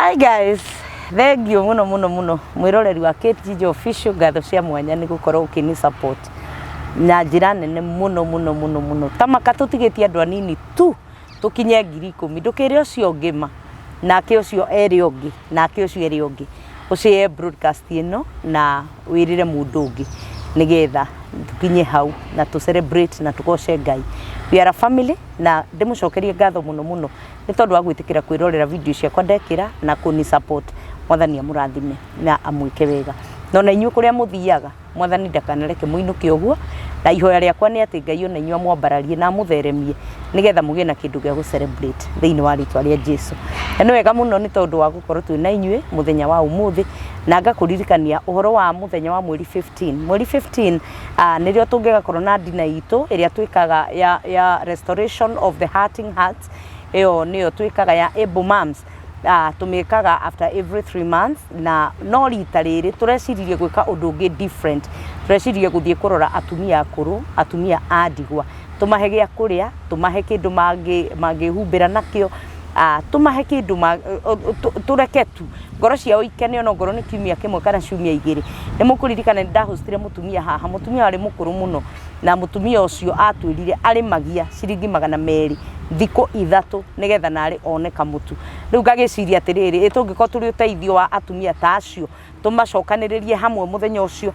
Hi guys, thank you muno mwiroreri wa KTG official gatho cia mwanya ni gukorwo ukini support na njira nene muno tamaka tutigitie andu anini tu tukinye 10,000 ndukire ucio ngima nake ucio eri ungi nake ucio eri ungi ucie broadcast ino na wirire mundu ungi nigetha tukinye hau na tu celebrate na tugoce Ngai. We are a family na ndimucokerie ngatho muno ni tondu wa gwitikira kwirorera video ciakwa ndekira na kuni support. Mwathani amurathime na amwike wega. Nona inyu kuria muthiaga mwathani ndakanareke muinuke uguo na ihoya riakwa ni ati Ngai ona inyu amwambararie na amutheremie nigetha mugie na kindu gia gu celebrate thiini wa ritwa ria Jesu. Na ni wega muno ni tondu wa gukorwo twina inyue muthenya wa umuthi na ngakuririkania uhoro wa muthenya wa mweri 15 nirio tungigakorwo na dina itu iria twikaga ya restoration of the hurting hearts. Eyo niyo twikaga ya able moms. Tumikaga after every 3 months na no rita riri tureciririe gwika undu ungi different. Tureciririe guthie kurora atumia akuru, atumia adigwa, tumahe gia kuria, tumahe kindu mangihumbira nakio, tumahe kindu tureketu ngoro ciao ikene ona ngoro ni kiumia kimwe kana ciumia igiri. Ni mukuririkana ndahostire mutumia haha, mutumia ari mukuru muno na mutumia ucio atwirire ari magia ciringi 200 thiko 3 nigetha nari oneka mutu. Riu ngagiciria atiriri itungiko turi uteithio wa atumia ta acio tumacokaniririe hamwe muthenya ucio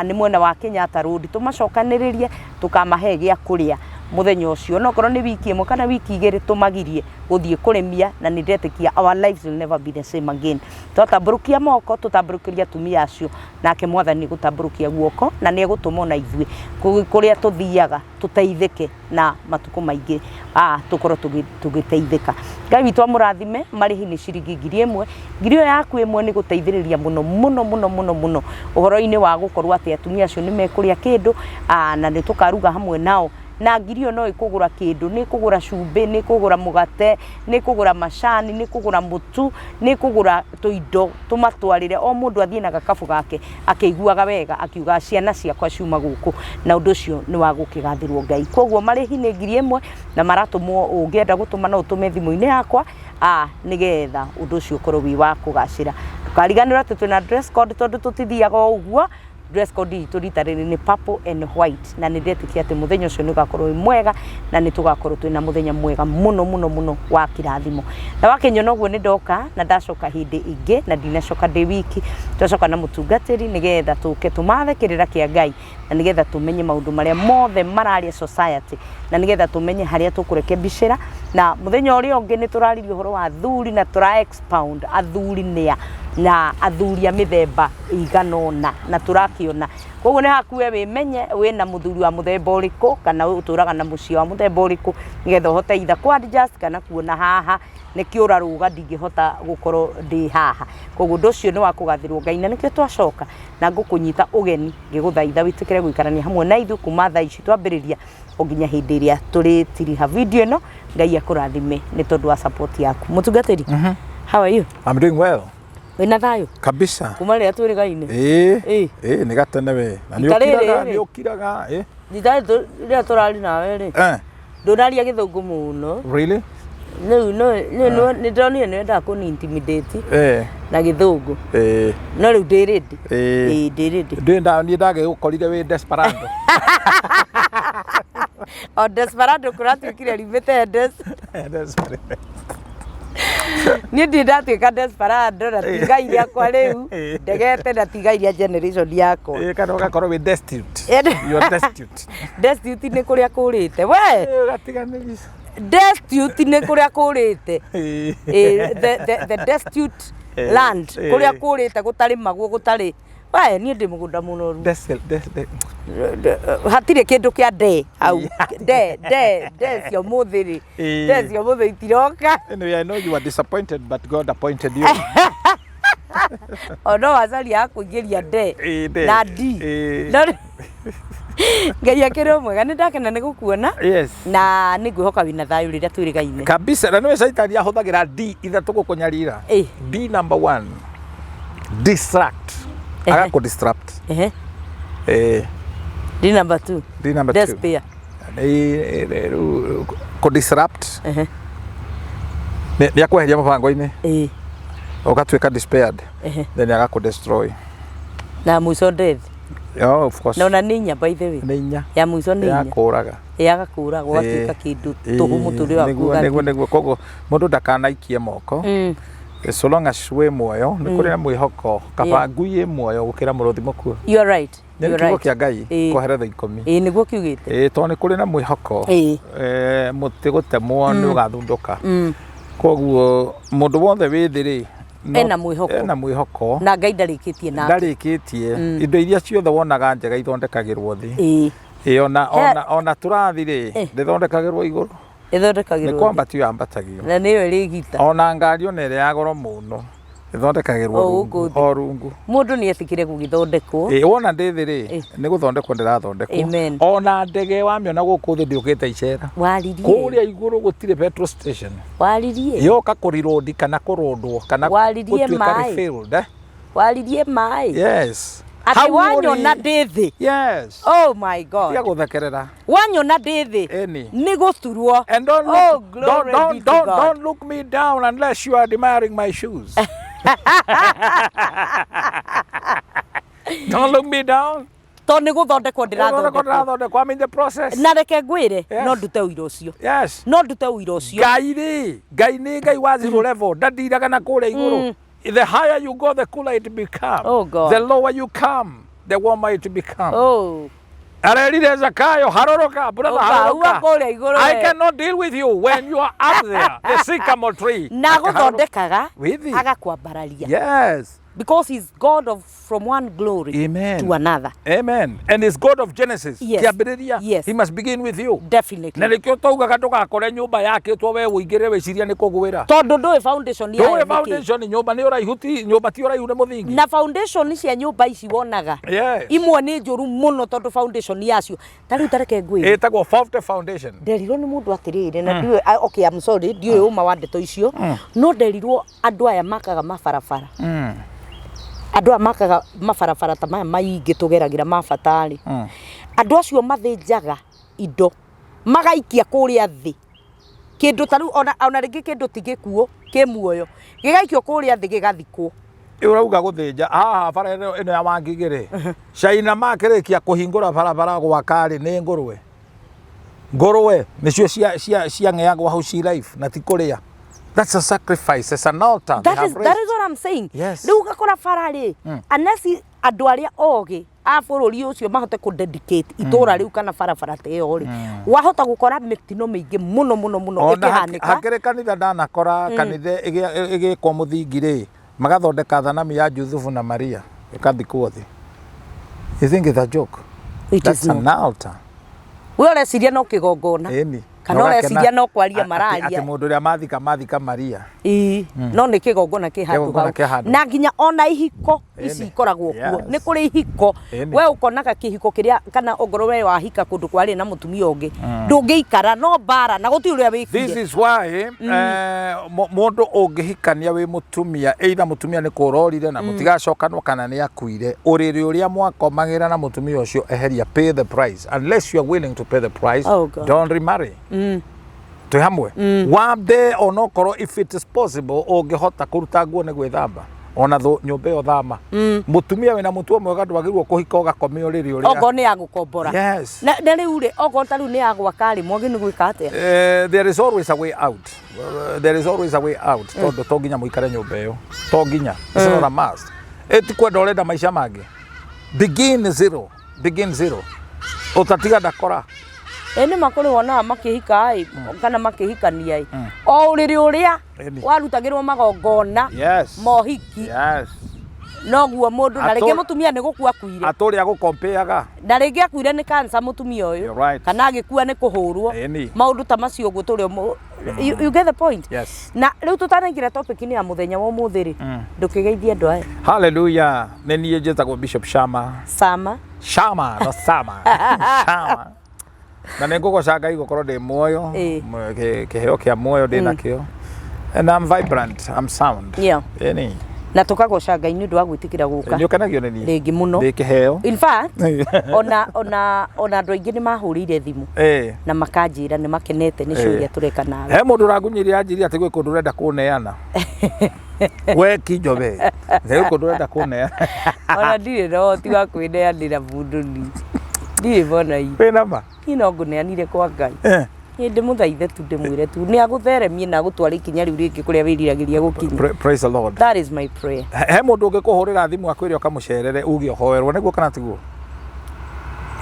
ni mwena wa Kenyatta Road, tumacokaniririe tukamahe gia kuria muthenya ucio no korwo ni wiki imwe kana wiki igiri tumagirie guthie kuremia na ni ndetikia our lives will never be the same again. Tutamburukia moko tutamburukiria atumia acio nake mwathani gutamburukia guoko na ni gutumona ithue kuria tuthiaga tuteithike na matuko maingi tukorwo tugiteithika. Ngai witu amurathime marihi ni ciringi 1,000 ngirio yaku imwe ni guteithiriria muno uhoro-ini wa gukorwo ati atumia acio ni mekuria kindu na ni tukaruga hamwe nao na ngirio no ikugura kindu, ni kugura cumbi, ni kugura mugate, ni kugura macani, ni kugura mutu, ni kugura tuindo tumatwarire o mundu athie na gakabu gake akiguaga wega akiuga ciana ciakwa ciuma guku na undu cio ni wa gukigathirwo Ngai. Koguo marihi ni 1,000 na maratumwo ungienda gutuma no utume thimu-ini yakwa nigetha undu cio korwo wi wa kugacira. Tukariganira twina dress code tondu tutithiaga uguo. Dress code turitariri ni purple and white na nindetikia ati muthenya ucio ni gakorwo mwega na ni tugakorwo twina muthenya mwega muno wa kirathimo. Na wakenyo noguo ni ndoka na ndacoka hindi ingi na dinacoka de wiki twacoka na mutungatiri nigetha tuke tumathekirira kia Ngai na nigetha tumenye maundu maria mothe mararia society na nigetha tumenye haria tukureke bicira na muthenya uria ungi ni turaririo horo wa athuri na tura expound athuri nia na athuri a mithemba iganona na turakiona. Koguo ni hakuwe wimenye wina muthuri wa muthemba uriku kana uturaga na mucio wa muthemba uriku nigetha uhote itha ku adjust kana kuona haha ni kiura ruga ndingihota gukorwo ndi haha. Koguo nducio ni wa kugathirwo Ngai na nikio twacoka na ngukunyita ugeni ngiguthaitha witikire gwikarania hamwe na ithu kuma thaa ici twambiriria oginya hindi iria turi tiriha video ino. Ngai akurathime ni tondu wa support yaku mutungatiri. How are you? I'm doing well. Wina thayo Kabisa. Kuma ria turi gaine. Ni gatene we. Na ni ukiraga Ndithayo ria turari nawe ri. Ndonaria githungu muno. Really? No ni ndonire ni nda ku intimidate. Na githungu. No riu ndi ready. Ndi ready. Ni ndage gukorire we desperado. O desperado kuratwikire limete Desperado. Ni ndatuika desperado na tiga iria kwa riu ndegete na tiga iria generation yakwa kana ugakorwo we destitute. You are destitute. Destitute ni kuria kurite we gatiganiriza destitute ni kuria kurite the destitute land kuria kurite gutari maguo gutari we ni ndi mugunda muno hatire kindu kia de au de cio muthiri de cio muthiri itiroka. Anyway, I know you were disappointed but God appointed you. No azali akuingiria de na di Ngai akiro mwega ni ndakena ni gukuona. Yes. Na ni ngwihoka wina thayo riria twiri gaine. Kabisa na niwe saitani ahuthagira D ithatu gukunyarira. D number 1 distract. Aga ku disrupt. D number 2. Despair. Ku disrupt. Ni akweheria mabango-ini. Ukatuika despaired. Then agakudestroy. Na mwisho death. Yeah, of course. Na una ninya by the way. Ninya. Ya mwisho ninya. Yakuraga. Yagakuraga gwatuika kindu tuhumu turi wa kuga. Niguo kogo mundu ndakanaikie moko. So long as we muoyo ni kuri na mwihoko kaba ngui muoyo gukira muruthi mukuo. You are right. You are right. Kia Ngai koheretha ikomi. Niguo kiugite. To ni kuri na mwihoko. Muti gutemwo ni ugathunduka. Koguo mundu wothe withiri ena mwihoko na Ngai ndarikitie indo iria ciothe wonaga njega ithondekagirwo thi ona turathire ndithondekagirwo iguru ni kwambatio yambatagio na niyo irigita ona ngari ona ire ya goro muno ithondekagirwo rungu mundu ni etikire gugithondekwo wona ndithiri ni guthondekwo ndirathondekwo ona ndege wamiona guku thi ndiukite icera waririe kuria iguru gutire petrol station waririe yoka kurirodi kana kurondwo kana gutuika refilled waririe mai yes ati wanyona ndithi yes oh my god ya guthekerera wanyona ndithi ni guturwo and don't look me down unless you are admiring my shoes. Don't look me down. To ni guthondekwo ndirathondekwo I mean the process. Na reke ngwire no ndute uiro ucio. Yes. No ndute uiro ucio. Ngai ni Ngai wa zero level. Ndandiraga na kure iguru. The higher you go, the cooler it becomes. Oh God. The lower you come, the warmer it becomes. Oh. Arerire Zakayo, haroroka, brother, haroroka. I cannot deal with you when you are up there, the sycamore tree. Na guthondekaga agakwambararia. Yes. Because he's God of from one glory to another. Amen. And he's God of Genesis. Yes. He must begin with you. Definitely. Na nikio touga gatoka kore nyumba yake twa we uigire weciria ni kugwira. Tondu ndoi foundation ya yake. Foundation ni nyumba ni uraihuti nyumba ti uraihu ne muthingi. Na foundation cia nyumba ici wonaga. Yes. Imwe ni njuru muno tondu foundation yacio. Tariu tareke ngwira. Etagwo Fault Foundation. Nderirwo ni mundu atirire na ndiwe okay I'm sorry ndiwe uma wa ndeto icio. No nderirwo andu aya makaga mabarabara. Andu amakaga mabarabara ta maya maingi tugeragira mabatari andu acio mathinjaga indo magaikia kuria thi kindu taru ona ringi kindu tigikuo kimuoyo gigaikio kuria thi gigathikwo urauga guthinja bara ino ya Wangigiri China makirikia kuhingura barabara gwakari ni ngurwe nicio cia ngeagwo hau ci life na ti kuria. That's a sacrifice. It's an altar. That is what I'm saying. Yes. Riu gakora farari. Unless andu aria ogi a bururi ucio mahote ku dedicate itura riu kana farafara te yo ri. Wahota gukora mitino mingi muno ikihanika. Hakire kanitha ndanakora kanitha igikwo muthingi ri magathondeka thanami ya Juthufu na Maria ikathikwo thi. You think it's a joke? That's an altar. We ureciria no kigongona. Kana ureciria no kwaria mararia. Ati mundu ria mathika Maria. No ni kigongona kihandu hau. Na nginya ona ihiko ici ikoragwo kuo. Ni kuri ihiko. We ukonaga kihiko kiria kana ogoro we wahika kundu kwari na mutumia ungi. Ndungiikara no bara na guti uria wikire. This is why mundu ungihikania wi mutumia either mutumia ni kurorire na mutigacokanwo kana ni akuire. Uriri uria mwakomagira na mutumia ucio eheria pay the price. Unless you are willing to pay the price, don't remarry. Tu hamwe wambe onokoro if it is possible ungihota kuruta nguo ni gwithamba ona nyumba yo thama mutumia wina mutuo mwega ndwagirwo kuhika ugakomio riri uria ogo ni agukombora. Yes. Na riu ri ogo taru ni agwakari mwogi ni gwika atia. There is always a way out. There is always a way out. Tondu to nginya muikare nyumba yo to nginya it's not a must. Etikwenda urenda maisha mangi begin zero utatiga ndakora. Ene makuri wona makihika ai kana makihikania ai o uriri uria warutagirwo magongona mohiki noguo mundu na ringi mutumia ni gukua kuire aturi agukompeaga na ringi akuire ni cancer mutumia uyu kana agikua ni kuhurwo maundu ta macio ugu turi you get the point. Yes. Na riu tutanaingira topic ni ya muthenya wa umuthiri ndukigeithia andu aya. Hallelujah. Ni nie njitagwo Bishop Shama no Sama na nengugoca Ngai gukorwo ndi muoyo kiheo kia muoyo ndi nakio and I'm vibrant, I'm sound. Na tukagoca Ngai ni ndu wa gwitikira guka ni ukenagio ni nie ringi muno ndi kiheo. In fact ona andu aingi ni mahurire thimu na makanjira ni makenete ni ciuria tureka nawe. He mundu ragunyiria anjiri ati gwi kundu renda kuneana we Kijobe theu ko ndwenda kunea ona ndirĩ na ũhoti wa kwĩneanĩra mũndũ ni ndirĩ bona i wĩna ma no ngũneanire kwa Ngai ndĩmũthaithe tu ndĩmwĩre tu nĩ agũtheremie na agũtwara ikinya rĩu rĩngĩ kũrĩa wĩriragĩria gũkinya. Praise the Lord. That is my prayer. He mũndũ ũngĩkũhũrĩra thimũ akwĩre ũkamũcerere uge ũhoerwo nĩguo kana tiguo?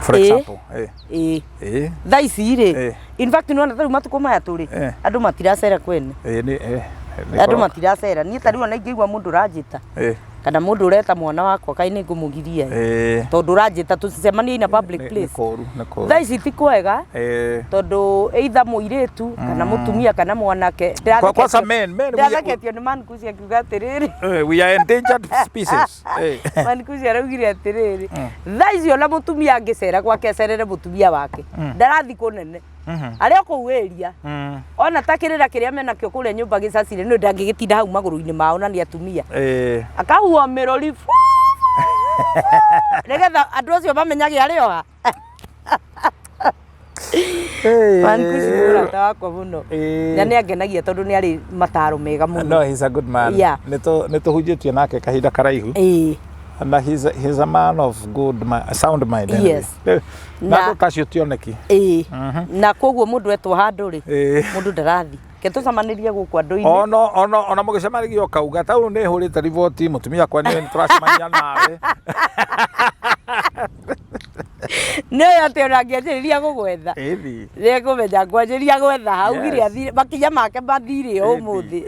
For example, thaa ici rĩ in fact nĩwona tarĩu matukũ maya tũrĩ andũ matiracera kwene andũ matiracera niĩ tarĩu ona ingĩigua mũndũ ũranjĩta kana mũndũ ũreta mwana wakwa kaĩ nĩ ngũmũgiria tondũ ũranjĩta tũcemanie in a public place thaa ici ti kwega tondũ either mũirĩtu kana mũtumia kana mwanake ndĩratheketio nĩ Mankusi akiuga atĩrĩrĩ we are endangered species Mankusi araugire atĩrĩrĩ thaa ici ona mũtumia angĩcera gwake acerere mũtumia wake ndarathi kũnene arĩa kũu ĩria ona takĩrĩra kĩrĩa menakĩo kũrĩa nyũmba gĩcacire nĩ ndangĩgĩtinda hau magũrũ-inĩ mao na nĩ atumia akahuo mĩrũri nĩgetha andũ acio mamenyage arĩ oha Mankusi nĩ mũrata wakwa mũno na nĩ angenagia tondũ nĩ arĩ mataro mega mũno. No, he's a good man. Nĩ tũhunjĩtie nake kahinda karaihu and he's a man of good sound mind. Yes. Na kacio tioneki na koguo mũndũ etwo handũ rĩ mũndũ ndarathi ke tũcamanĩrie gũkũ andũ-inĩ ona mũgĩcemanagia ũkauga ta ũyũ nĩ hũrĩte riboti mũtumia kwa nĩ tũracemania nawe nĩ atĩ ona angĩanjĩrĩria gũgwetha nĩ ngũmenya ngwanjĩria gwetha hau gire makinya make mathirĩ ũmũthĩ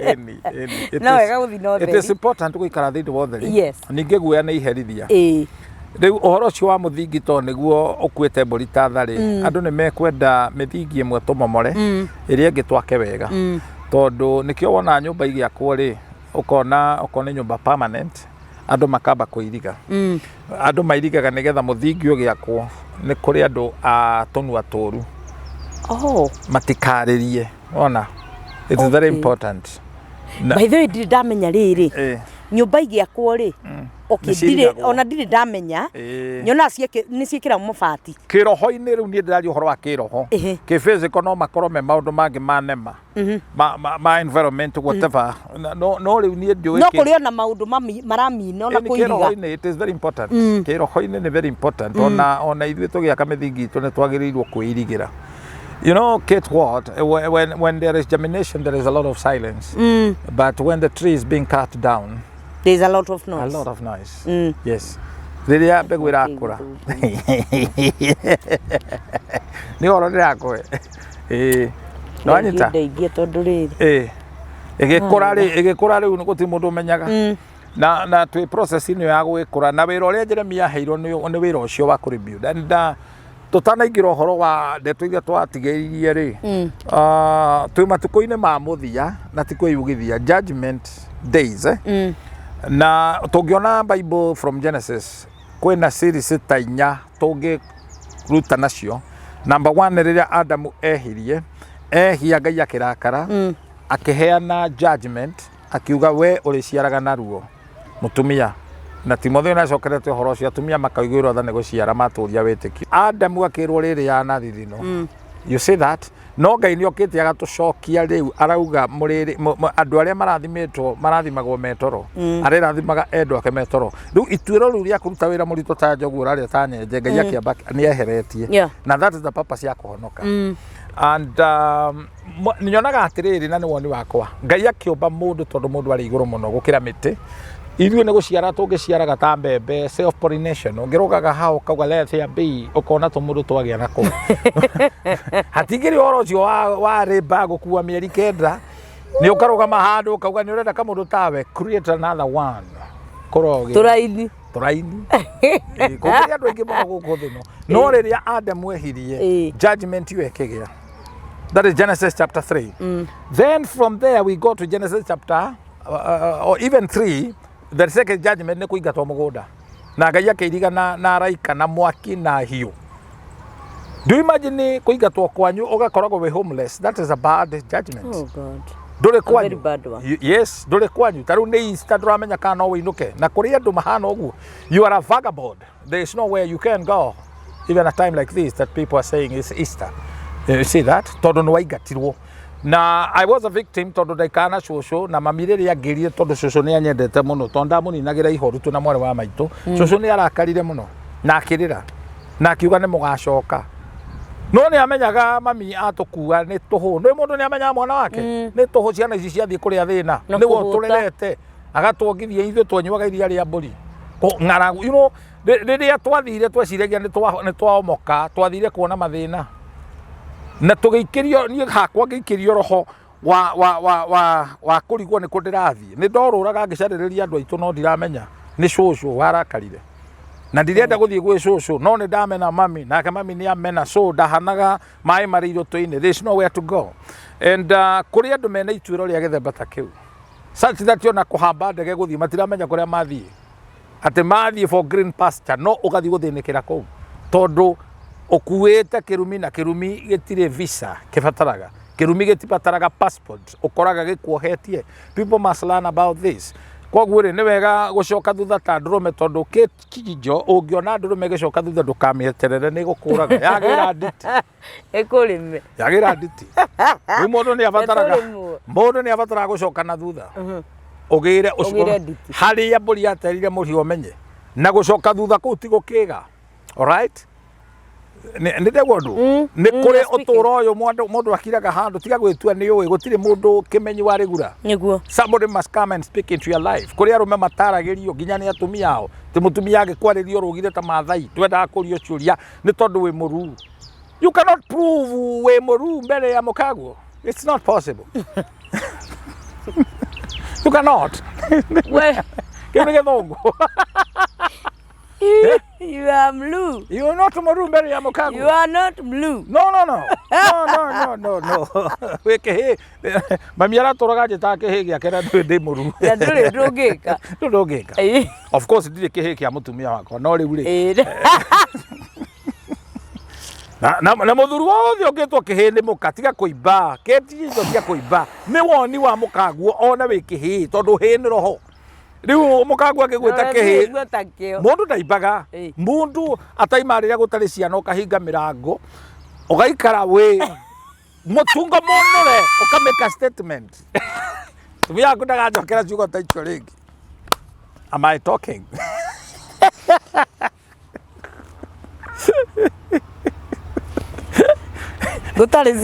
no wega gũthiĩ na ũtheri. It is important gũikara thĩinĩ wa ũtheri ningĩ guoya nĩ iherithia rĩu ũhoro ũcio wa mũthingi to nĩguo ũkuĩte mbũri ta tharĩ andũ nĩ mekwenda mĩthingi ĩmwe tũmomore ĩrĩa ĩngĩ twake wega tondũ nĩkĩo wona nyũmba igĩakwo rĩ ũkona nyũmba permanent andũ makamba kũiriga andũ mairigaga nĩgetha mũthingi ũgĩakwo nĩ kũrĩ andũ a tũnua tũru matikarĩrie ona it is very important. By the way ndirĩ ndamenya rĩrĩ nyũmba igĩakwo rĩ ona ndirĩ ndamenya nyona nĩ ciĩkĩra mabati kĩroho-inĩ rĩu niĩ ndĩraria ũhoro wa kĩroho kĩ-physical no makorwo me maũndũ mangĩ ma nema ma environment whatever no rĩu niĩ ndiũĩ no kũrĩ ona maũndũ maramina ona kũiriga kĩroho-inĩ it is very important kĩroho-inĩ nĩ very important ona ithuĩ tũgĩaka mĩthingi itũ nĩ twagĩrĩirwo kwĩirigĩra. You know, Kate Ward, when there is germination, there is a lot of silence. But when the tree is being cut down, there's a lot of noise. A lot of noise. Yes. Rĩrĩa mbegũ ĩrakũra. Nĩ ũhoro ndĩrakũhe. No anyita. Ndeithie tondũ rĩrĩ. Ĩgĩkũra rĩu nĩ gũtirĩ mũndũ ũmenyaga. Na twĩ process-inĩ ya gwĩkũra na wĩra ũrĩa Jeremia aheirwo nĩ wĩra ũcio wa kũrebuild. And tũtanaingĩra ũhoro wa ndeto iria twatigĩirie rĩ twĩ matukũ-inĩ ma mũthia na ti kwĩyugithia judgment days na tũngĩona Bible from Genesis kwĩna series ta 4 tũngĩruta nacio. Number 1 nĩ rĩrĩa Adamu ehirie ehia Ngai akĩrakara akĩheana judgment akiuga we ũrĩciaraga naruo mũtumia na Timotheo nacokerete ũhoro ũcio atumia makaiguĩrwo tha nĩ gũciara matũria wĩtĩkio. Adamu akĩrwo rĩrĩ ya nathi thino. You see that? No Ngai nĩ okĩte agatũcokia rĩu arauga andũ arĩa marathimagwo metoro arathimaga endwa ake metoro. Rĩu ituĩro rĩu rĩa kũruta wĩra mũritũ ta njogu ũrarĩa ta nyenje Ngai akĩamba nĩ eheretie na that is the purpose ya kũhonoka. And nyonaga atĩrĩrĩ na nĩ woni wakwa Ngai akĩũmba mũndũ tondũ mũndũ arĩ igũrũ mũno gũkĩra mĩtĩ. Ithuĩ nĩ gũciara tũngĩciaraga ta mbembe self pollination ũngĩrũgaga hau kauga let here be ũkona tũmũndũ twagĩa nako hatingĩrĩ ũhoro ũcio wa rĩmba gũkua mĩeri 9 nĩ ũkarũgama handũ ukauga nĩ ũrenda kamũndũ tawe create another one kũroge tũraini kũrĩ andũ aingĩ mũno gũkũ thĩ no rĩrĩa Adamu ehirie judgment ĩyo ĩkĩgĩa. That is Genesis chapter 3. Then from there we go to Genesis chapter or even 3. The second judgment nĩ kũingatwo mũgũnda na Ngai akĩiriga na araika na mwaki na hiũ. Do you imagine kũingatwo kwanyu ũgakoragwo wĩ homeless? That is a bad judgment. Oh God. Ndũrĩ kwanyu. Yes, ndũrĩ kwanyu. Tarĩu nĩ Easter ndũramenya kana no wĩinũke na kũrĩ andũ mahana ũguo. You are a vagabond. There is nowhere you can go. Even a time like this that people are saying is Easter. You see that? Tondũ nĩ waingatirwo. na I was a victim tondu ndaikana cucu na mami riria ngirire tondu cucu ni anyendete muno tondu ndamuninagira ihoru tu na mwari wa maitu cucu ni arakarire muno na akirira na akiuga ni mugacoka no ni amenyaga mami atukua ni tuhu ni mundu ni amenyaga mwana wake ni tuhu ciana ici ciathie kuria thina ni wo turerete agatwongithia ithuĩ twanyuaga iria rĩa mbũri ng'aragu you know rĩrĩa twathire tweciragia nĩ twaomoka twathire kuona mathĩna na tũgĩikĩrio niĩ hakwa ngĩikĩrio roho wa kũrigwo nĩ kũ ndĩrathiĩ nĩ ndorũraga ngĩcarĩrĩria andũ aitũ no ndiramenya nĩ cũcũ warakarire na ndirenda gũthiĩ gwĩ cũcũ no nĩ ndamena mami nake mami nĩ amena so ndahanaga maĩ marĩ irũtũ-inĩ there's nowhere to go and kũrĩ andũ mena ituĩro rĩa gĩthemba ta kĩu such that ona kuhamba ndege guthii matiramenya kuria mathii ati mathii for green pasture no ugathi guthinikira kou tondu ukuite kirumi na kirumi gitire visa kifataraga kirumi gitipataraga passport ukoraga gikuohetie people must learn about this koguo ni wega gucoka thutha ta ndrume tondu kijijo ungiona ndrume gicoka thutha ndukamieterere ni gukuraga yagira nditi ekurime yagira nditi mundu ni abataraga gucoka na thutha ugire hari ya mburi aterire muri omenye na gucoka thutha kuu ti gukiga all right ndegwo ndu ni kuri uturo uyu mundu akiraga handu tiga gwitua ni uwi gutire mundu kimenyi wa rigura niguo somebody must come and speak into your life kuri arume mataragirio ginya ni atumia ao ti mutumia agikwaririo rugire ta mathai twenda kurio ciuria ni tondu wi muru you cannot prove wi muru mbere ya mukaguo it's not possible you cannot we kile githongo You are blue. You are not Maru Mary Yamokago. You are not blue. No. Weke mamiara toraga jeta ke hegi akera de muru. Ya ndure ndogeka. Ndogeka. Of course ndire ke hegi amutumia wako no ri ure. Na muthuru wothe ongetwo kihini mukatiga kuiba. Keti izo cia kuiba. Ni woni wa mukaguo ona wi kihi tondu hini roho. Riu mukaguo akigwita kihi mundu ndaibaga mundu ataimarira gutari ciana ukahinga mirango ugaikara we mutunga monore ukameka statement tumia kundaga njokera ciugo ta icio ringi am I talking gutari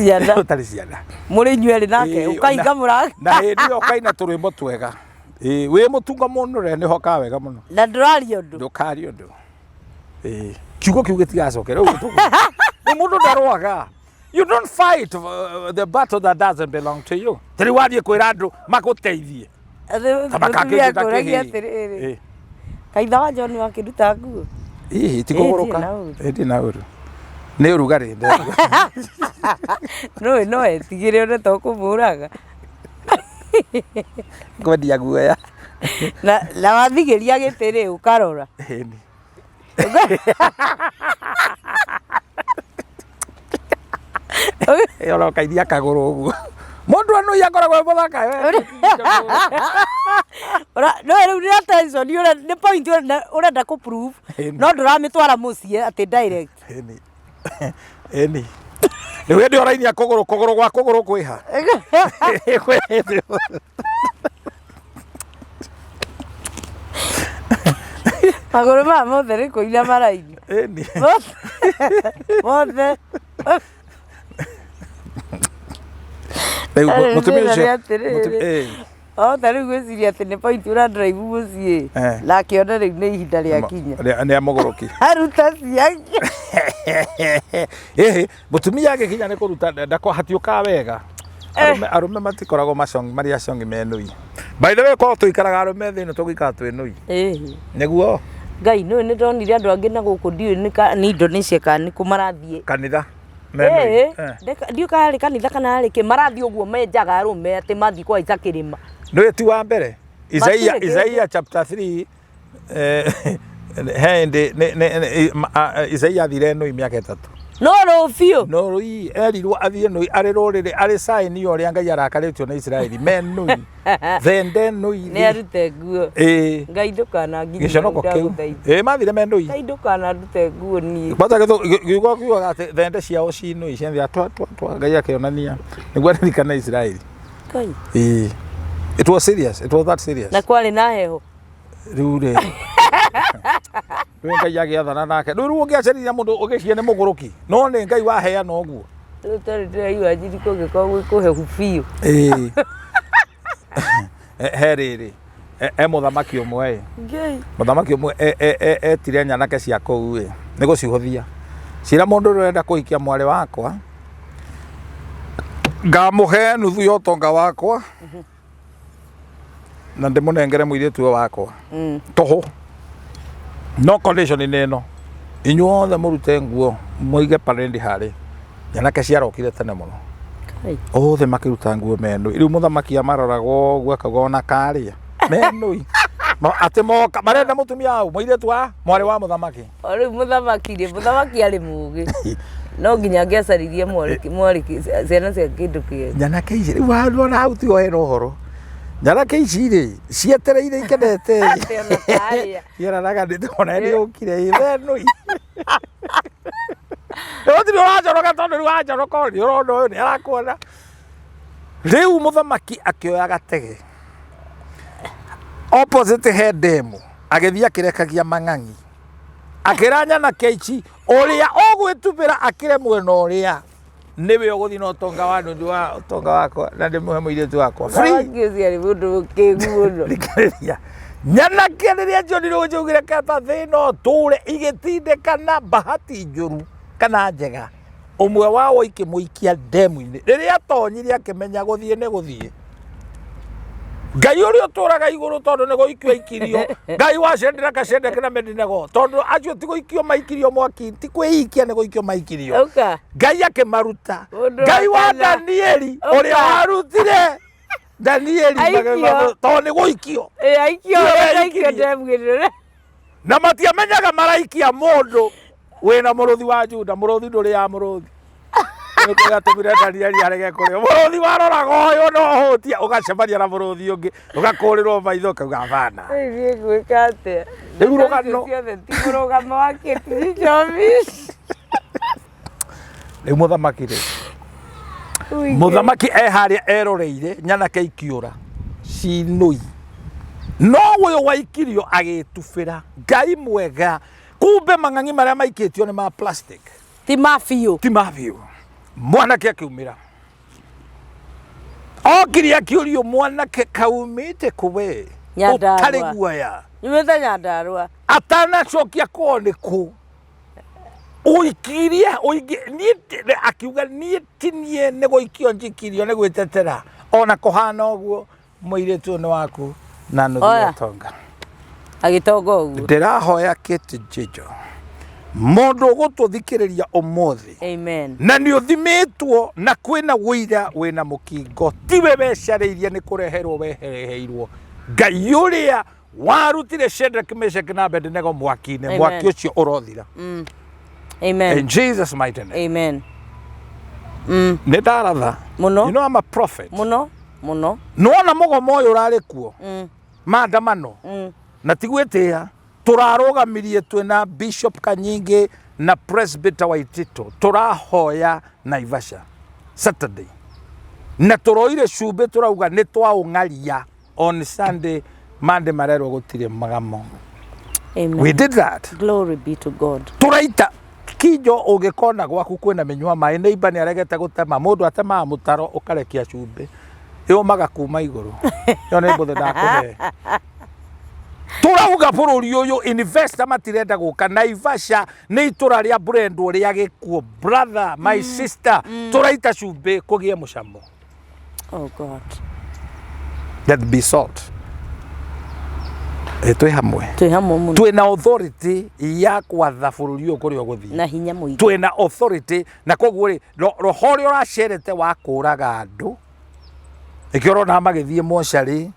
ciana muri nyueri nake ukahinga murango na hindi ukaina turwimbo twega we mutunga monore ni hoka wega muno na ndurario ndu ndukario ndu kiugo kiugo tigacokera ugutugu ni mundu ndarwaga you don't fight the battle that doesn't belong to you tiri wathie kwira andu maguteithie kaitha wa John wakiruta nguo tigogoroka indi na uru ni urugari no etigire one to kumuraga kwendia guoya na wathigiria gitiri ukarora eni ora kaithia kaguru uguo mundu anu yakoragwo muthaka we ora no riu ni attention ni point urenda ku prove no nduramitwara mucie ati direct eni ni we ndio rainia kuguru gwa kuguru kwiha maguru ma mothe ri kuina maraini eni mothe mutumia tari gwiciria ati ni point ura drive mucie na akiona riu ni ihinda ria kinya ni amogoroki aruta ciake mutumia agikinya ni kuruta ndako hatiuka wega arume matikoragwo macongi maria congi menui by the way ko tuikaraga arume thino tugikara twinui niguo ngai no ni ndonire andu angi na guku ndiu ni Indonesia kani kumarathie kanitha ndiu kari kanitha kana ari ki marathie uguo menjaga arume ati mathi kwa Isaac kirima no ti wa mbere Isaiah chapter 3 hindi Isaiah thire nui miaka 3 no rũbiũ no rũi erirwo athiĩ nũi arĩ rũrĩrĩ arĩ saini ũrĩa Ngai arakarĩtio na Isiraeli me nũi thende nũi nĩ arute nguo Ngai ndũkanangirie gĩconoko kĩu mathire me nũi Ngai ndũkanarute nguo niĩ bata kiugo kiugaga atĩ thende ciao ci nũi ciathiĩ twa Ngai akĩonania nĩguo aririkane Isiraeli Ngai it was serious, it was that serious na kwarĩ na heho rĩu rĩ Ngai agĩathana nake rĩu ũngĩacerithia mũndũ ũgĩcie nĩ mũgũrũki no nĩ Ngai waheana ũguo tũtarĩ njiri kũngĩkorwo kũhehu biũ he rĩrĩ mũthamaki ũmwe mũthamaki ũmwe etire nyanake cia kũu nĩ gũcihũthia cira mũndũ ũrenda kũhikia mwarĩ wakwa ngamũhe nuthu ya ũtonga wakwa na ndĩmũnengere mũirĩtu ũyũ wakwa tũhũ no condition nĩ ĩno inyuothe mũrute nguo mũige parade harĩ nyanake ciarokire tene mũno othe makĩruta nguo menũi rĩu mũthamaki amararaga ũguo akauga ona karĩa menũi atĩ moka marenda mũtumia hau mũirĩtu wa mwarĩ wa mũthamaki rĩu mũthamaki arĩ mũũgĩ no nginya angĩacaririe mwarĩ ciana cia kĩndũ kĩega nyanake ici rĩu wona hau tigo hena ũhoro nyanake ici rĩ cietereire ikenete yeranaga ndĩtona nĩ ũkire menũi Rĩu ũrajoroka tondũ rĩu wajoroka nĩ ũrona ũyũ nĩ arakuona rĩu mũthamaki akĩoya gatege opposite he ndemu agĩthiĩ akĩrekagia mang'ang'i akĩra nyanake ici ũrĩa ũgwĩtubĩra akĩre mwena ũrĩa nĩwe ũgũthiĩ na ũtonga wa nuthu wa ũtonga wakwa na ndĩmũhe mũirĩtu wakwa arĩ mũndũ mũkĩgu mũno nyanake rĩrĩa njonire njugire kaba thĩno tũre igĩtindĩkana bahati njũru kana njega ũmwe wao ikĩmũikia ndemu-inĩ rĩrĩa atonyire akĩmenya gũthiĩ nĩ gũthiĩ Ngai ũrĩa ũtũraga igũrũ tondũ nĩ gũikio aikirio Ngai wa Shadraka Meshaki na Abednego tondũ acio ti gũikio maikirio mwaki ti kwĩikia nĩ gũikio maikirio Ngai akĩmaruta Ngai wa Danieli ũrĩa warutire Danieli tondũ nĩ gũikio aikio ndemu-inĩ na matiamenyaga maraikia mũndũ wĩna mũrũthi wa Juda mũrũthi ndũrĩ ya mũrũthi nĩkũgatũmire Danieli arege kũrĩa mũrũthi waroraga ũyũ no hũtia ũgacemania na mũrũthi ũngĩ ũgakũrĩrwo maitho kauga bana niĩ ngwĩka atĩa rĩu rũgano ciothe ti mũrũgamo wa kĩtiricomis rĩu mũthamaki rĩ mũthamaki harĩa eroreire nyanake ikiũra cinũi no ũyũ waikirio agĩtubĩra Ngai mwega kumbe mang'ang'i marĩa maikĩtio nĩ ma plastic ti mabiũ mwanake akiumĩra okire akĩũrio mwanake kaumĩte kũwe ũtarĩ guoya nyumĩte Nyandarua atanacokia kwao nĩ kũ ũikirie akiuga niĩ tinie nĩ gũikio njikirio nĩ gwĩtetera ona kũhana ũguo mũirĩtu nĩ waku na nuthu ya ũtonga agĩtonga ũguo ndĩrahoya kĩtĩ njijo mũndũ ũgũtũthikĩrĩria ũmũthĩ amen na nĩ ũthimĩtwo na kwĩna wũira wĩna mũkingo tiwe wecarĩirie nĩ kũreherwo wehereheirwo Ngai ũrĩa warutire Shadraka Meshaki na Abednego mwaki-inĩ mwaki ũcio ũrothira amen in Jesus mighty name amen nĩ ndaratha mũno you know I'm a prophet mũno nona mũgomo ũyũ ũrarĩ kuo maandamano na tigwĩtĩa tũrarũgamirie twĩna Bishop Kanyingi na Presbyter Waitito tũrahoya Naivasha Saturday na tũroire cumbĩ tũrauga nĩ twaũng'aria on Sunday Monday marerwo gũtirĩ magamo amen we did that glory be to God tũraita kijo ũngĩkona gwaku kwĩna mĩnyua maĩ neighbor nĩ aregete gũtema mũndũ atemaga mũtaro ũkarekia cumbĩ yũmaga kuma igũrũ yo nĩ mbũthĩ ndakũhe turauga bũrũri ũyũ investor matirenda gũka Naivasha nĩ itũra rĩa brandwo rĩa gĩkuo brother my sister tũraita cumbĩ kũgĩe mũcamo oh God that be salt twĩ hamwe mũno twĩna authority ya kwatha bũrũri ũyũ kũrĩa ũgũthiĩ na hinya mũingĩ twĩna authority na koguo rĩ roho ũrĩa ũracerete wa kũraga andũ ĩkĩorwo na magĩthiĩ mocarĩ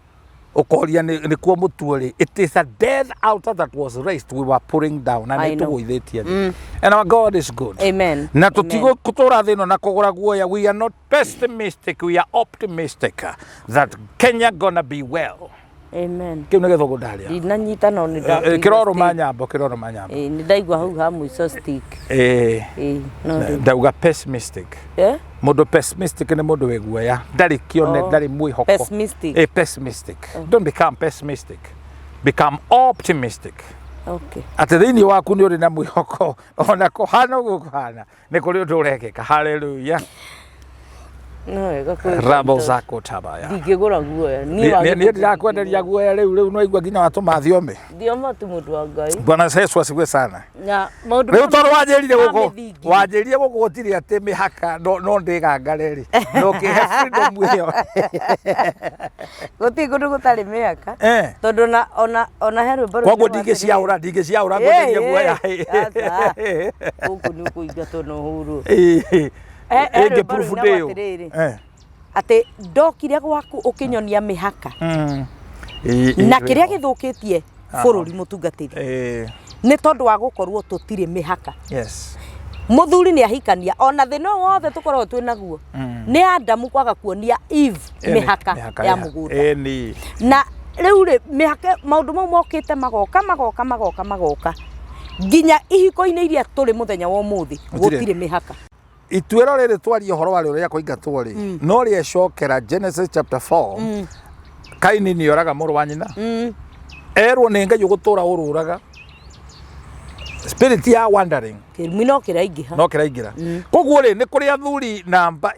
ukoria ni kuo mutuori. It is a death altar that was raised we were putting down na I ni know. tuguithetie and our God is good. Amen. Na tutigo kutora thino na kugura guoya. We are not pessimistic, we are optimistic that Kenya gonna be well. Amen. Kiu nige thogo ndaria Ndinanyita no ni da kiroro manyambo ni ndaigua hau ha muico stick no ndauga pessimistic mundu pessimistic ni mundu weguoya ndari kione ndari mwihoko pessimistic pessimistic don't become pessimistic, become optimistic. Okay. Ati thiini waku ni uri na mwihoko ona kuhana gukuhana ni kuri undu urekeka. Hallelujah. No wega kwe rabo zako tabaya ndingigura guoya ni ndirakwenderia guoya riu no igua nginya watuma thiome thioma tu mundu wa Ngai. Bwana Yesu asifiwe sana. Na maundu riu toro wanjirire guku gutiri ati mihaka no ndigangare ri no kihe freedom iyo guti gundu gutari mihaka tondu ona heru baro kwa ndingiciaura ngwenderia guoya guku ni kuingatwo no huru ege proof ndio ati ndokire gwaku ukinyonia mihaka na kiria githukitie bururi mutungatiri ni tondu wa gukorwo tutire mihaka. Yes. Muthuri ni ahikania ona thina wothe tukorwo twinaguo ni Adamu kwaga kuonia Eve mihaka ya mugunda na riu ri mihaka maundu mau mokite magoka nginya ihiko-ini iria turi muthenya wa umuthi gutire mihaka. Ituero riri twaria horo wa ria kuingatwo ri no ri ecokera Genesis chapter 4 Kaini ni oraga muru wa nyina erwo ni Ngai ugutura ururaga spirit ya wandering kirumi no kiraingiha koguo ri ni kuri athuri namba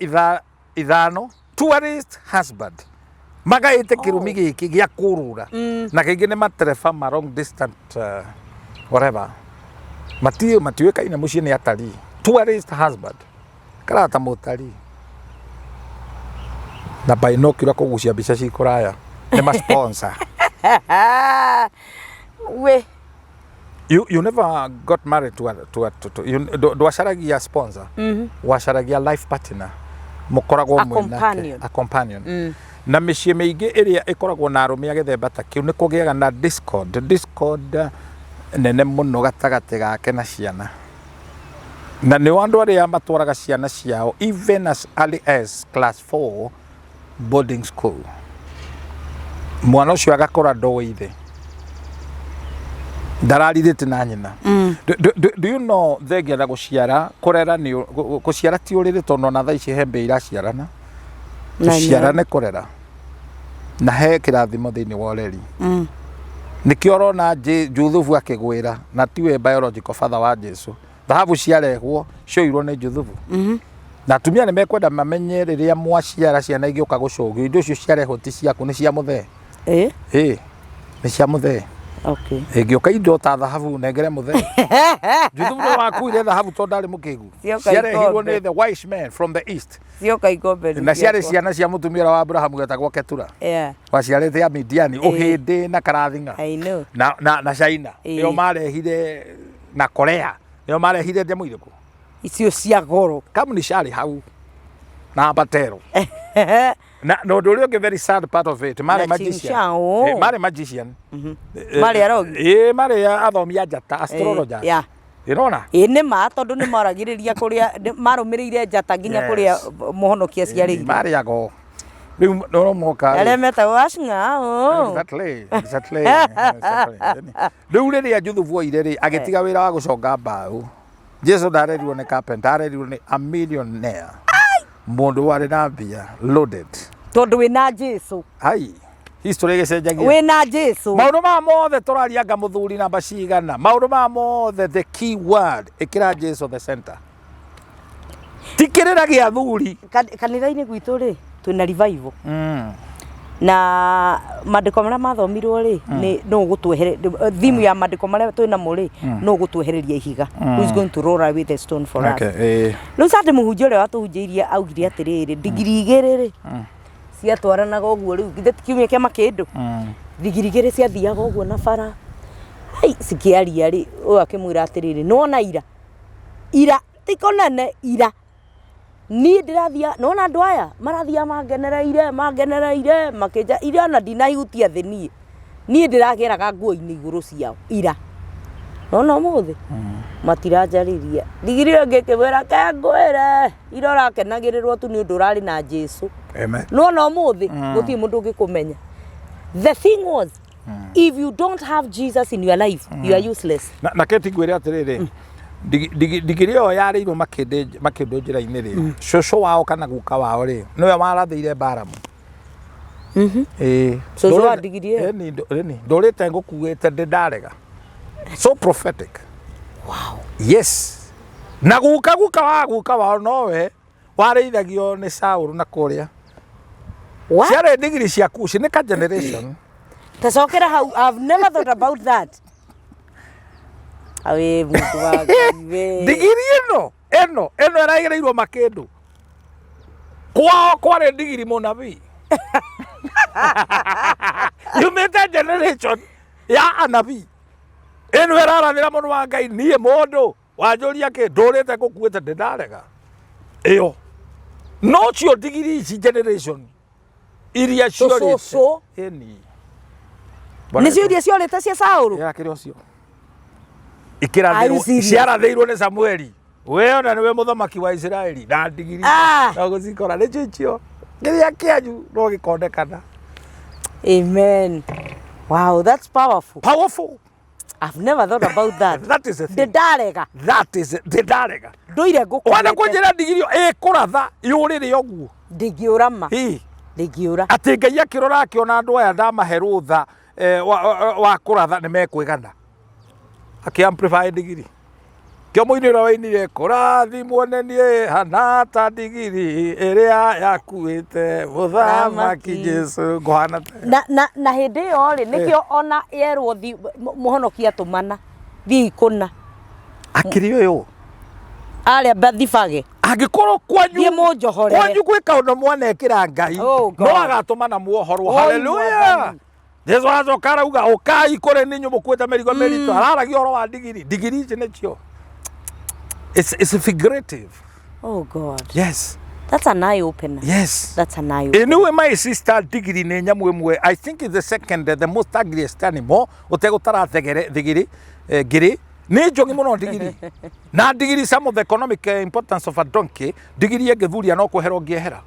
ithano tourist husband magaite kirumi giki gia kurura na kingi ni matereba ma long distance whatever matiwe kaina mucie ni atari tourist husband karata mutari na binocular kugucia mbica cikuraya ni ma sponsor. We you never got married to you do washaragia sponsor washaragia life partner mukoragwo mwe a companion na micii miingi iria ikoragwo na arume agithemba ta kiu ni kugiaga na discord nene muno gatagati gake na ciana na ni wandu aria matwaraga ciana ciao even as early as class 4 boarding school. Mwana ucio agakora ndoithe ndararithite na nyina. Do you know thegera guciara kurera ni guciara ti uriri tono na thaici hembe iraciarana guciarane kurera na he kirathimo thiini wa ureri nikio rona Juthubu akigwira na tiwe biological father wa Jesu thahabu ciarehwo cioirwo ni Juthubu na atumia ni mekwenda mamenye riria mwaciara ciana igioka gucogio indo cio ciarehwo ti ciaku ni cia muthe ni cia muthe. Okay. Egioka indo ta thahabu nengere muthe Juthubu no wakuire thahabu to ndari mukigu ciarehirwo ni the wise man from the east cioka ikombe na ciare ciana cia mutumia wa Abraham getagwo Ketura waciarete ya Midiani uhindi na Karathinga na China nio marehire na Korea nio marehire ndemu iriku icio cia goro kamu ni cari hau na batero na no ndu ri very sad part of it mare magician mare arogi mare athomi a njata astrologer irona ni ma tondu ni maragiriria kuria marumirire njata nginya kuria muhonokia ciari mare ago riu no moka elemeta washinga exactly riu riria Juthubu oire agitiga wira wa guconga mbau Jesu ndarerirwo ni carpenter ndarerirwo ni a millionaire mundu wari na mbia loaded tondu wina Jesu ai history gicenjagia wina Jesu maundu ma mothe turarianga muthuri namba cigana maundu ma mothe the key word ikira Jesu the center tikirira gia thuri kanitha-ini gwitu ri twina revival na mandiko maria mathomirwo ri ni no gutwehere thimu ya mandiko maria twina mo ri no gutwehereria ihiga who is going to roll away the stone for us no sate muhunjia ria watuhunjiirie augire atiriri digiri igiri ri cia twaranaga uguo riu githe kiumia kia makindu digiri igiri cia thiaga uguo na bara ai sikiaria ri o akimwira atiriri no na ira tikonene ira Niĩ ndĩrathia nona andũ aya marathia mangenereire makĩnja iria ona ndinahutia thĩ niĩ ndĩrageraga nguo-inĩ igũrũ ciao ira nona ũmũthĩ matiranjarĩria ndigiri ĩyo ngĩkĩmwĩra kengwĩre ira ũrakenagĩrĩrwo tu nĩ ũndũ ũrarĩ na Jesu nona ũmũthĩ gũtirĩ mũndũ ũngĩkũmenya. The thing was if you don't have Jesus in your life you are useless. Na keti ngwĩre atĩrĩrĩ ndigiri ĩyo yarĩirwo makĩndũ njĩra-inĩ rĩ cũcũ wao kana guka wao rĩ nĩwe warathĩire Balamu. Cũcũ wa ndigiri ĩyo ndũrĩte ngũkuĩte ndĩndarega. So prophetic. Wow. Yes. Na guka wao nowe warĩithagio nĩ Saũlũ na kũrĩa. Ciarĩ ndigiri cia Kushi nĩ ka generation. Tacokera hau I've never thought about that. Awe mũtu wa ndigiri ĩno ĩraigĩrĩirwo makĩndũ. Kwao kwarĩ ndigiri mũnabii. Yumĩte generation ya anabii. Ĩno ĩrarathĩra mũndũ wa Ngai niĩ mũndũ wanjũria kĩ ndũrĩte ngũkuĩte ndĩndarega. Ĩyo no cio ndigiri ici generation iria ciorĩte ĩni. Nĩcio iria ciorĩte cia Saũlũ? Yakĩrĩ ũcio. Ciarathĩirwo nĩ Samueli. We ona nĩwe mũthamaki wa Isiraeli na ndigiri na gũcikora nĩcio icio. Kĩrĩa kĩanyu no gĩkondekana. Amen. Wow, that's powerful. Powerful. I've never thought about that. That is the thing. Ndarega. That is ndarega. Ndũire ngũkũ. Wana kũnjĩra ndigiri ĩkũratha yũrĩre ũguo. Ndingĩũra ma. Ndingĩũra. Atĩ Ngai akĩrora akĩona andũ aya ndamahe rũtha wa kũratha nĩ mekwĩgana. Akĩamplify ndigiri. Kĩo mũinĩra wainire kũrathimwo nĩ niĩ hana ta ndigiri ĩrĩa yakuĩte mũthamaki Jesu ngũhana na hĩndĩ ĩyo rĩ nĩkĩo ona yerwo mũhonokia tũmana thiĩ ikũna. Akĩrĩ ũyũ arĩa bathibage angĩkorwo kwanyu gwĩ kaũndũ mwanekĩra Ngai no agatũmana muohorwo. Haleluya. Jesu acoka arauga ũkai kũrĩ niĩ mũkuĩte mĩrigo mĩritũ. Araragia ũhoro wa ndigiri ici nĩcio. It's a figurative. Oh God. Yes. That's an eye opener. Yes. That's an eye opener. Anyway, my sister ndigiri nĩ nyamũ ĩmwe. I think it's the second the most ugliest animal. Ũtegũtara thigiri ngiri nĩ njogi mũno ndigiri. Na ndigiri some of the economic importance of a donkey ndigiri ĩngĩthuria no kweherwo ngĩehera.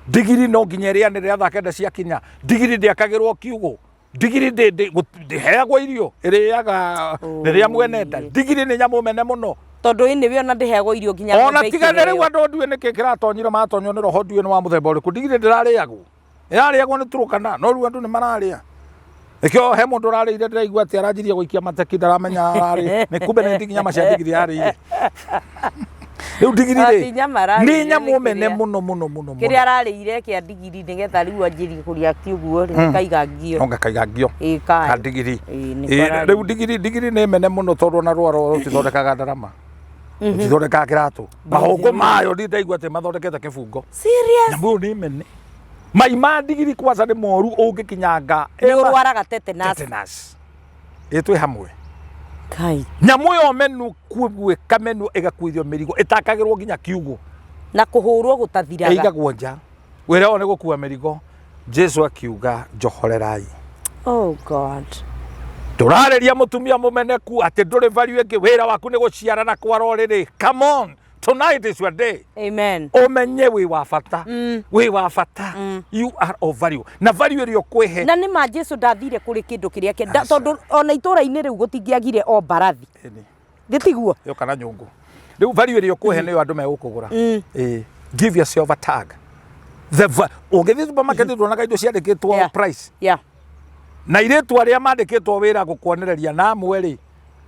Ndigiri no nginya ĩrĩa nĩ rĩa kenda cia kinya. Ndigiri ndĩakagĩrwo kiugũ. Ndigiri ndĩheagwo irio ĩrĩaga rĩrĩa mwene nda. Ndigiri nĩ nyamũ mene mũno. Tondũ ĩnĩ ona ndĩheagwo irio nginya ona tigane rĩu andũ nduĩ nĩkĩ kĩratonyire matonywo nĩ roho nduĩ nĩ wa mũthemba ũrĩkũ. Ndigiri ndĩrarĩagwo ĩrarĩagwo nĩ Turkana no rĩu andũ nĩ mararĩa. Nĩkĩo he mũndũ ũrarĩire ndĩraigua atĩ aranjirie gũikia mateki ndaramenya ararĩ nĩ kumbe nĩ nyama cia ndigiri yarĩire. Rĩu ndigiri nĩ nyamũ mene mũno. Kĩrĩa ararĩire kĩa ndigiri nĩgetha rĩu anjirie kũrĩa kiuguo rĩ kaiga ngio. Onga kaiga ngio. Ka ndigiri. Rĩu ndigiri nĩ mene mũno tondũ na rwaro rũtithondekaga ndarama. Rũtithondekaga kĩratũ. Mahũngũ mayo ndaigua atĩ mathondekete kĩbungo. Serious? Nyamũ nĩ mene. Mai ma ndigiri kwanza nĩ moru ũngĩkinyanga. Nĩ ũrwaraga tetanus. Twĩ hamwe. Kai. Nyamũ ĩyo menu gwĩka menu ĩgakuithio mĩrigo ĩtakagĩrwo nginya kiugũ. Na kũhũrwo gũtathiraga. Ĩigagwo nja. Wĩra ũyũ nĩ gũkua mĩrigo. Jesu akiuga njohorerai. Oh God. Ndũrarĩria mũtumia mũmeneku atĩ ndũrĩ value ĩngĩ wĩra waku nĩ gũciara na kwara ũrĩrĩ. Come on. Tonight is your day. Amen. Omenye wĩ wa bata. Wĩ wa bata. You are of value. Na value ĩrĩa ũkwĩhe. Na nĩ ma Jesu ndathire kũrĩ kĩndũ kĩrĩa kĩenda tondũ ona itũũra-inĩ rĩu gũtingĩagire o mbarathi. Gĩtiguo. Yo kana nyũngũ. Rĩu value ĩrĩa ũkwĩhe nĩyo andũ megũkũgũra. Give yourself a tag. Ũngĩthiĩ supermarket tuonaga indo ciandĩkĩtwo price. Yeah. Na irĩtu arĩa mandĩkĩtwo wĩra gũkuonereria na amwe rĩ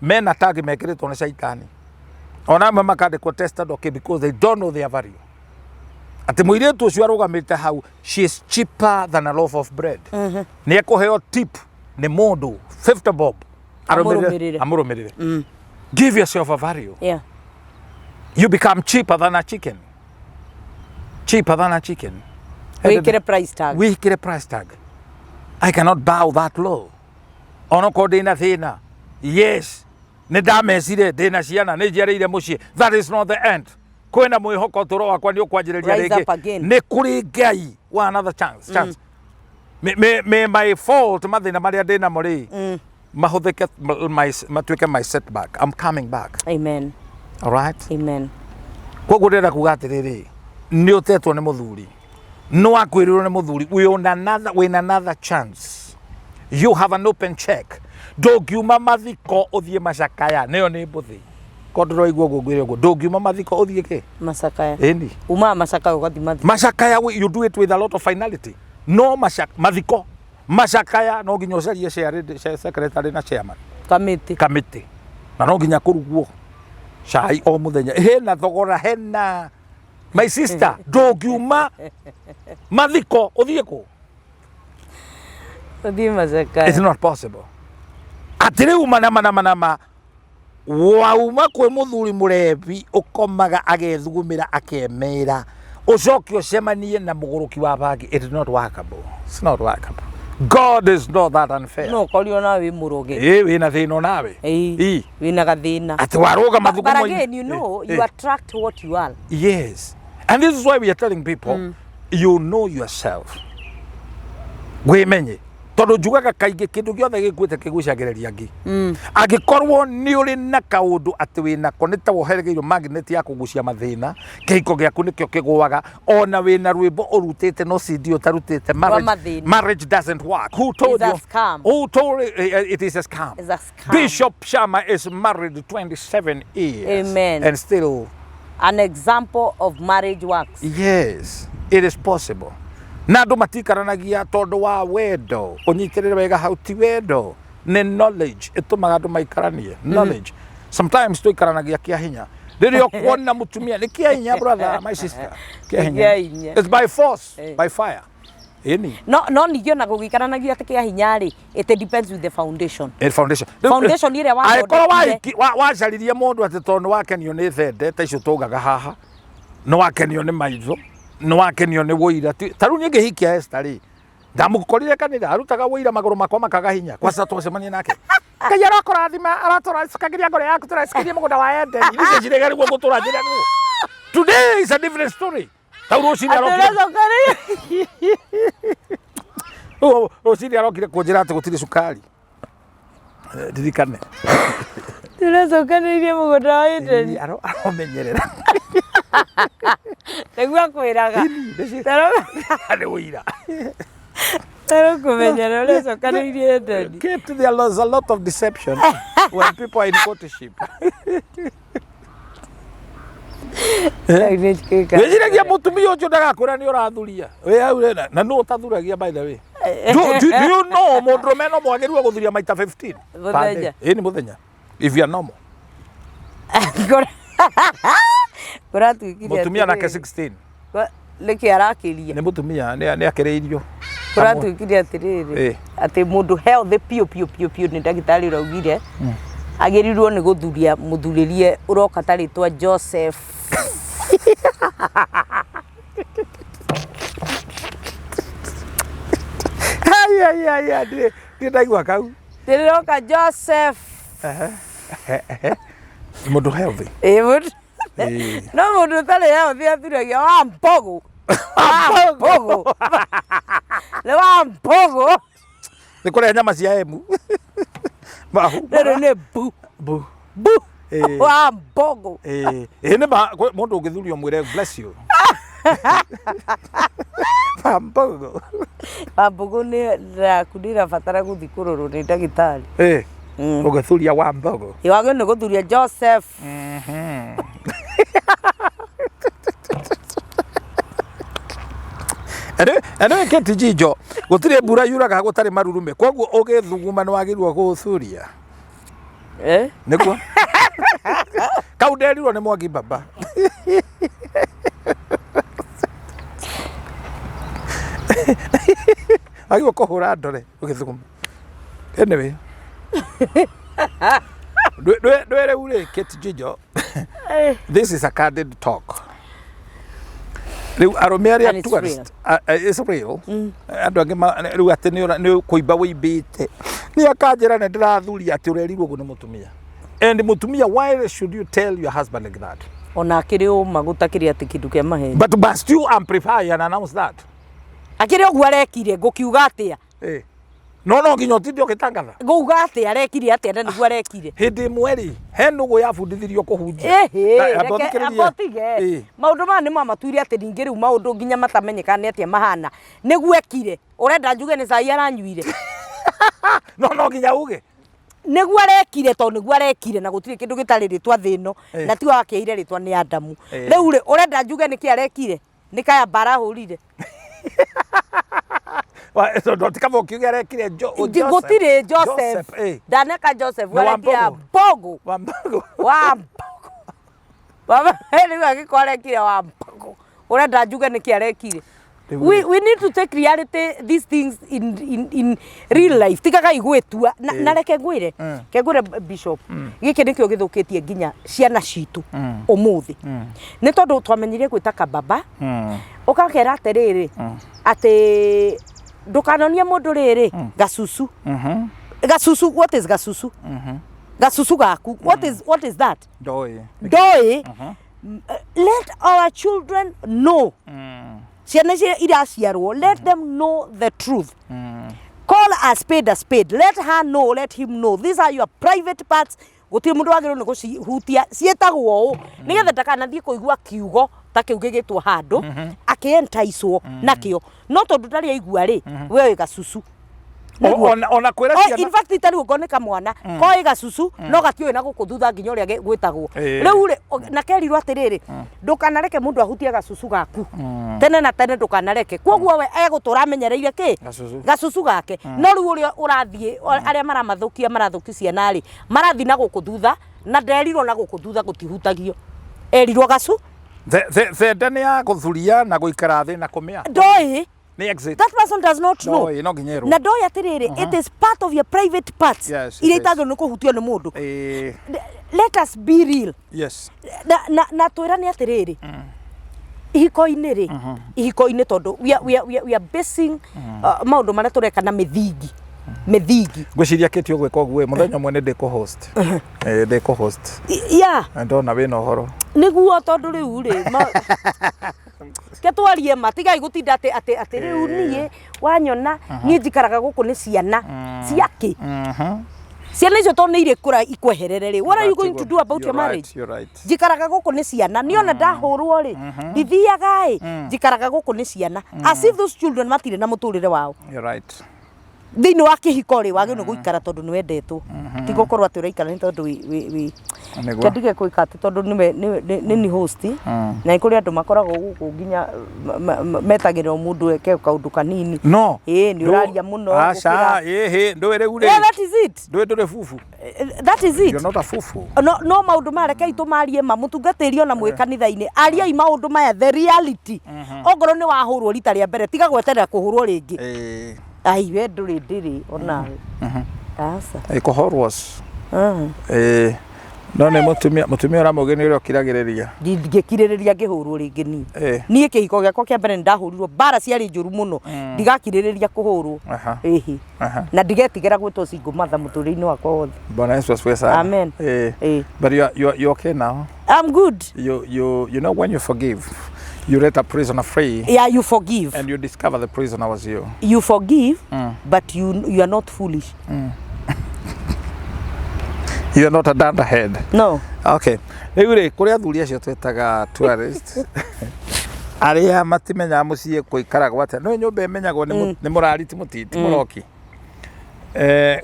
mena tag mekĩrĩtwo nĩ caitani. Ona amwe makandĩkwo tested okay because they don't know their value. Atĩ mũirĩtu ũcio arũgamĩte hau she is cheaper than a loaf of bread. Nĩ ekũheo tip nĩ mũndũ 50 bob. Amũrũmĩrĩre. Give yourself a value. Yeah. You become cheaper than a chicken. Cheaper than a chicken. Wĩkĩre price tag. Wĩkĩre price tag. I cannot bow that low. Ono ko ndĩna thĩna. Yes. Nĩ ndamecire ndĩna ciana nĩ njiarĩire mũciĩ. That is not the end. kwena mwihoko toro wakwa ni ukwanjireria rigi ni kuri Ngai wa another chance me my fault mathina maria ndina mo ri mahuthike matuike my setback. I'm coming back. Amen. All right? Amen. Koguo ndenda kuga atiriri ni utetwo ni muthuri no akwirirwo ni muthuri we another chance. You have an open check. Ndungiuma mathiko uthie macakaya niyo ni mbuthi kodro igwo ngwire ngo ndungiuma mathiko uthie ki macakaya eni uma macakaya ugathi mathiko macakaya you do it with a lot of finality. No mathiko macakaya no nginya ucarie secretary na chairman committee na no nginya kurugwo cai o muthenya hena thogora hena my sister ndungiuma mathiko uthie ku uthie macakaya. It's not possible. Atiriu manama wauma kwe muthuri murebi ukomaga agethugumira akemera ucoke ucemanie na muguruki wa bagi. It is not workable. It's not workable. God is not that unfair. No korio nawe muroge wina thina nawe wina gathina ati waruga mathugumo. But again, you know, you attract what you are. Yes, and this is why we are telling people you know yourself. Wimenye tondu njugaga kaingi kindu giothe gikuite kigucagireria ngi angikorwo ni uri na kaundu ati wina ko ni ta woheregeirwo magnet ya kugucia mathina kihiko giaku nikio kigwaga ona wina rwimbo urutite no CD utarutite marriage doesn't work. Who told you? Who told it is a scam? It's a scam. Bishop Shama is married 27 years. Amen. And still an example of marriage works. Yes, it is possible. Na andu matikaranagia tondu wa wendo unyitirire wega hauti wendo ni knowledge itumaga andu maikaranie knowledge. Sometimes tuikaranagia kia hinya ririo kuona mutumia ni kia hinya brother my sister kia hinya it's by force by fire any no nigio na gugikaranagia ati kia hinya ri it depends with the foundation ile wa wacaririe mundu ati tondu wakenio ni thende ta icio tugaga haha no wakenio ni maitho no wakenio ni woira taru ni ngihikia Esther ri ndamukorire kanitha arutaga woira maguru makwa makaga hinya kwa sababu twacemania nake Ngai arakurathima araturacikagiria ngore yaku turacikagirie mugunda wa Edeni icio cirega guo gutura njira guo. Today is a different story. Taru rucini arokire kunjira ati gutiri cukari ndirikane turacukanirie mugunda wa Edeni aromenyerera Negua kwiraga ari wira taro kumenyera ule cukanirie Edeni. There is a lot of deception when people are in courtship. Wejiragia mutumia ucio ndagakura ni urathuria we au na no utathuragia by the way. Do you know mundume no mwagirirwo guthuria maita 15 muthenya ni muthenya if you are normal mutumia nake 16 leki arakiria ni mutumia ni akireirio kuratuikiria atiriri ati mundu healthy pio ni ndagitari raugire agirirwo ni guthuria muthuririe uroka taritwa Joseph ya ndagwa kau ndiroka Joseph mundu healthy mundu no mundu tari healthy athuragia wa mpogo le wa mpogo ni kule nyama cia emu nero ne bu wa mpogo ni mundu ungithurio mwire bless you Wambogo ni rakudira fatara guthi kururu ni ndagitari ugithuria Wambogo wagä nä gå thuria Joseph ene keti jijo gutire mbura yuraga gutari marurume koguo ugithuguma ni wagirwo guthuria niguo kau nderirwo ni Mwangi baba agio kuhura ndore ugithuguma anyway Dwere ule keti jijo. This is a candid talk. Aromeria tourist. It's real. Andu angima riu ati ni kuiba wibite. Ni akajira na ndirathuria ati urerirwo gu ni mutumia. And mutumia, why should you tell your husband like that? ona akiri uma gutakiri ati kindu kia maheni but still amplify and announce that akiri ogu arekire ngukiuga atia no nginya tindi ugitangatha nguga atia arekire atia na niguo arekire hindi mweri he nugu yabundithirio kuhunjia abotige maundu ma ni mamatuire ati ningi riu maundu nginya matamenyekane atia mahana niguo ekire urenda njuge ni cai aranyuire no nginya uge niguo arekire to niguo arekire na gutire kindu gitari ritwa thino na ti wakeire ritwa ni Adamu riu ri urenda njuge ni ki arekire ni kaya bara hurire wa so ndo tikamo kiuge arekire Joseph gutire Joseph daneka Joseph warekia Mbogo baba ni agikorekire wa Mbogo urenda njuge ni ki arekire we need to take reality these things in real life tikaga igwetua na reke ngwire kengwire bishop giki nikio githukitie nginya ciana citu umuthi ni tondu twamenyire gwitaka baba ukakera atiriri ati ndukanonie mundu riri gasusu gasusu what is gasusu gasusu gaku what is that doi let our children know ciana cia iraciarwo let them know the truth call a spade let her know let him know these are your private parts gutiri mundu wagirwo ni gucihutia cietagwo u nigetha ndakanathie kuigua kiugo ta kiu gigitwo handu akientaicwo nakio no tondu ndari aigua ri we gasusu ona kwira ciana in fact itari ukoneka mwana koi gasusu no gatio na gukuthutha nginya uria gwitagwo riu ri na kerirwo atiriri ndukanareke mundu ahutie gasusu gaku tene na tene ndukanareke koguo we egutura amenyereire ki gasusu gake no riu uria urathie aria marathuki ciana ri marathi na gukuthutha na nderirwo na gukuthutha gutihutagio erirwo gasu the ndene ya guthuria na guikara thi na kumia ndoi exit. That person does not know. No nginyero. Na ndoi atiriri it is part of your private parts. Ile itagwo ni kuhutio ni mundu. Let us be real. Yes. Na twirane atiriri. Ihiko-ini ri. Ihiko-ini tondu we are basing maundu maria tureka na mithingi. Gwiciria kitio gweka ogwe muthenya mwene ndiko host. Ndiko host. Yeah. Ndona wina uhoro. Niguo tondu riu ri. Ketwarie matigai gutinda ati riu nie wanyona nie njikaraga guku ni ciana ciaki ciana icio to neire kura ikweherere ri what are you going to do about your marriage njikaraga guku ni ciana niona ndahurwo ri ndithiaga njikaraga guku ni ciana as if those children matire na muturire wao you're right thini wa kihiko ri wage no guikara tondu ni wendetwo ti gukorwo ati uraikara ni tondu we kendige kuikate tondu ni host na ikuri andu makoragwo guku nginya metagirwo mundu eke kaundu kanini no ni uraria muno acha ndwire ure that is it ndwire fufu that is it you're not a fufu no maundu mareke itumarie mamutungatiri ona mwe kanitha-ini aria maundu maya the reality ongoro ni wahurwo rita ria mbere tiga gweterera kuhurwo ringi ai we nduri ndiri ona asa ikuhorwas no ne mutumia uramugenire okiragiriria ndingikiririria ngihurwo ringi nie kihiko giakwa kia mbere ndahurirwo bara ciari njuru muno ndigakiririria kuhurwo na ndigetigera gwitwo single mother muturire-ini wakwa wothe Bwana Yesu asifiwe sana amen but you're okay now I'm good you know when you forgive you let a prisoner free. Yeah, you forgive. And you discover the prisoner was you. You forgive, but you are not foolish. You are not a dunderhead. No. Okay. Rĩu kuri athuri acio twetaga tourists. Aria matimenya mucie kuikara gwate. No nyumba imenyagwo ni murariti mutiti muroki.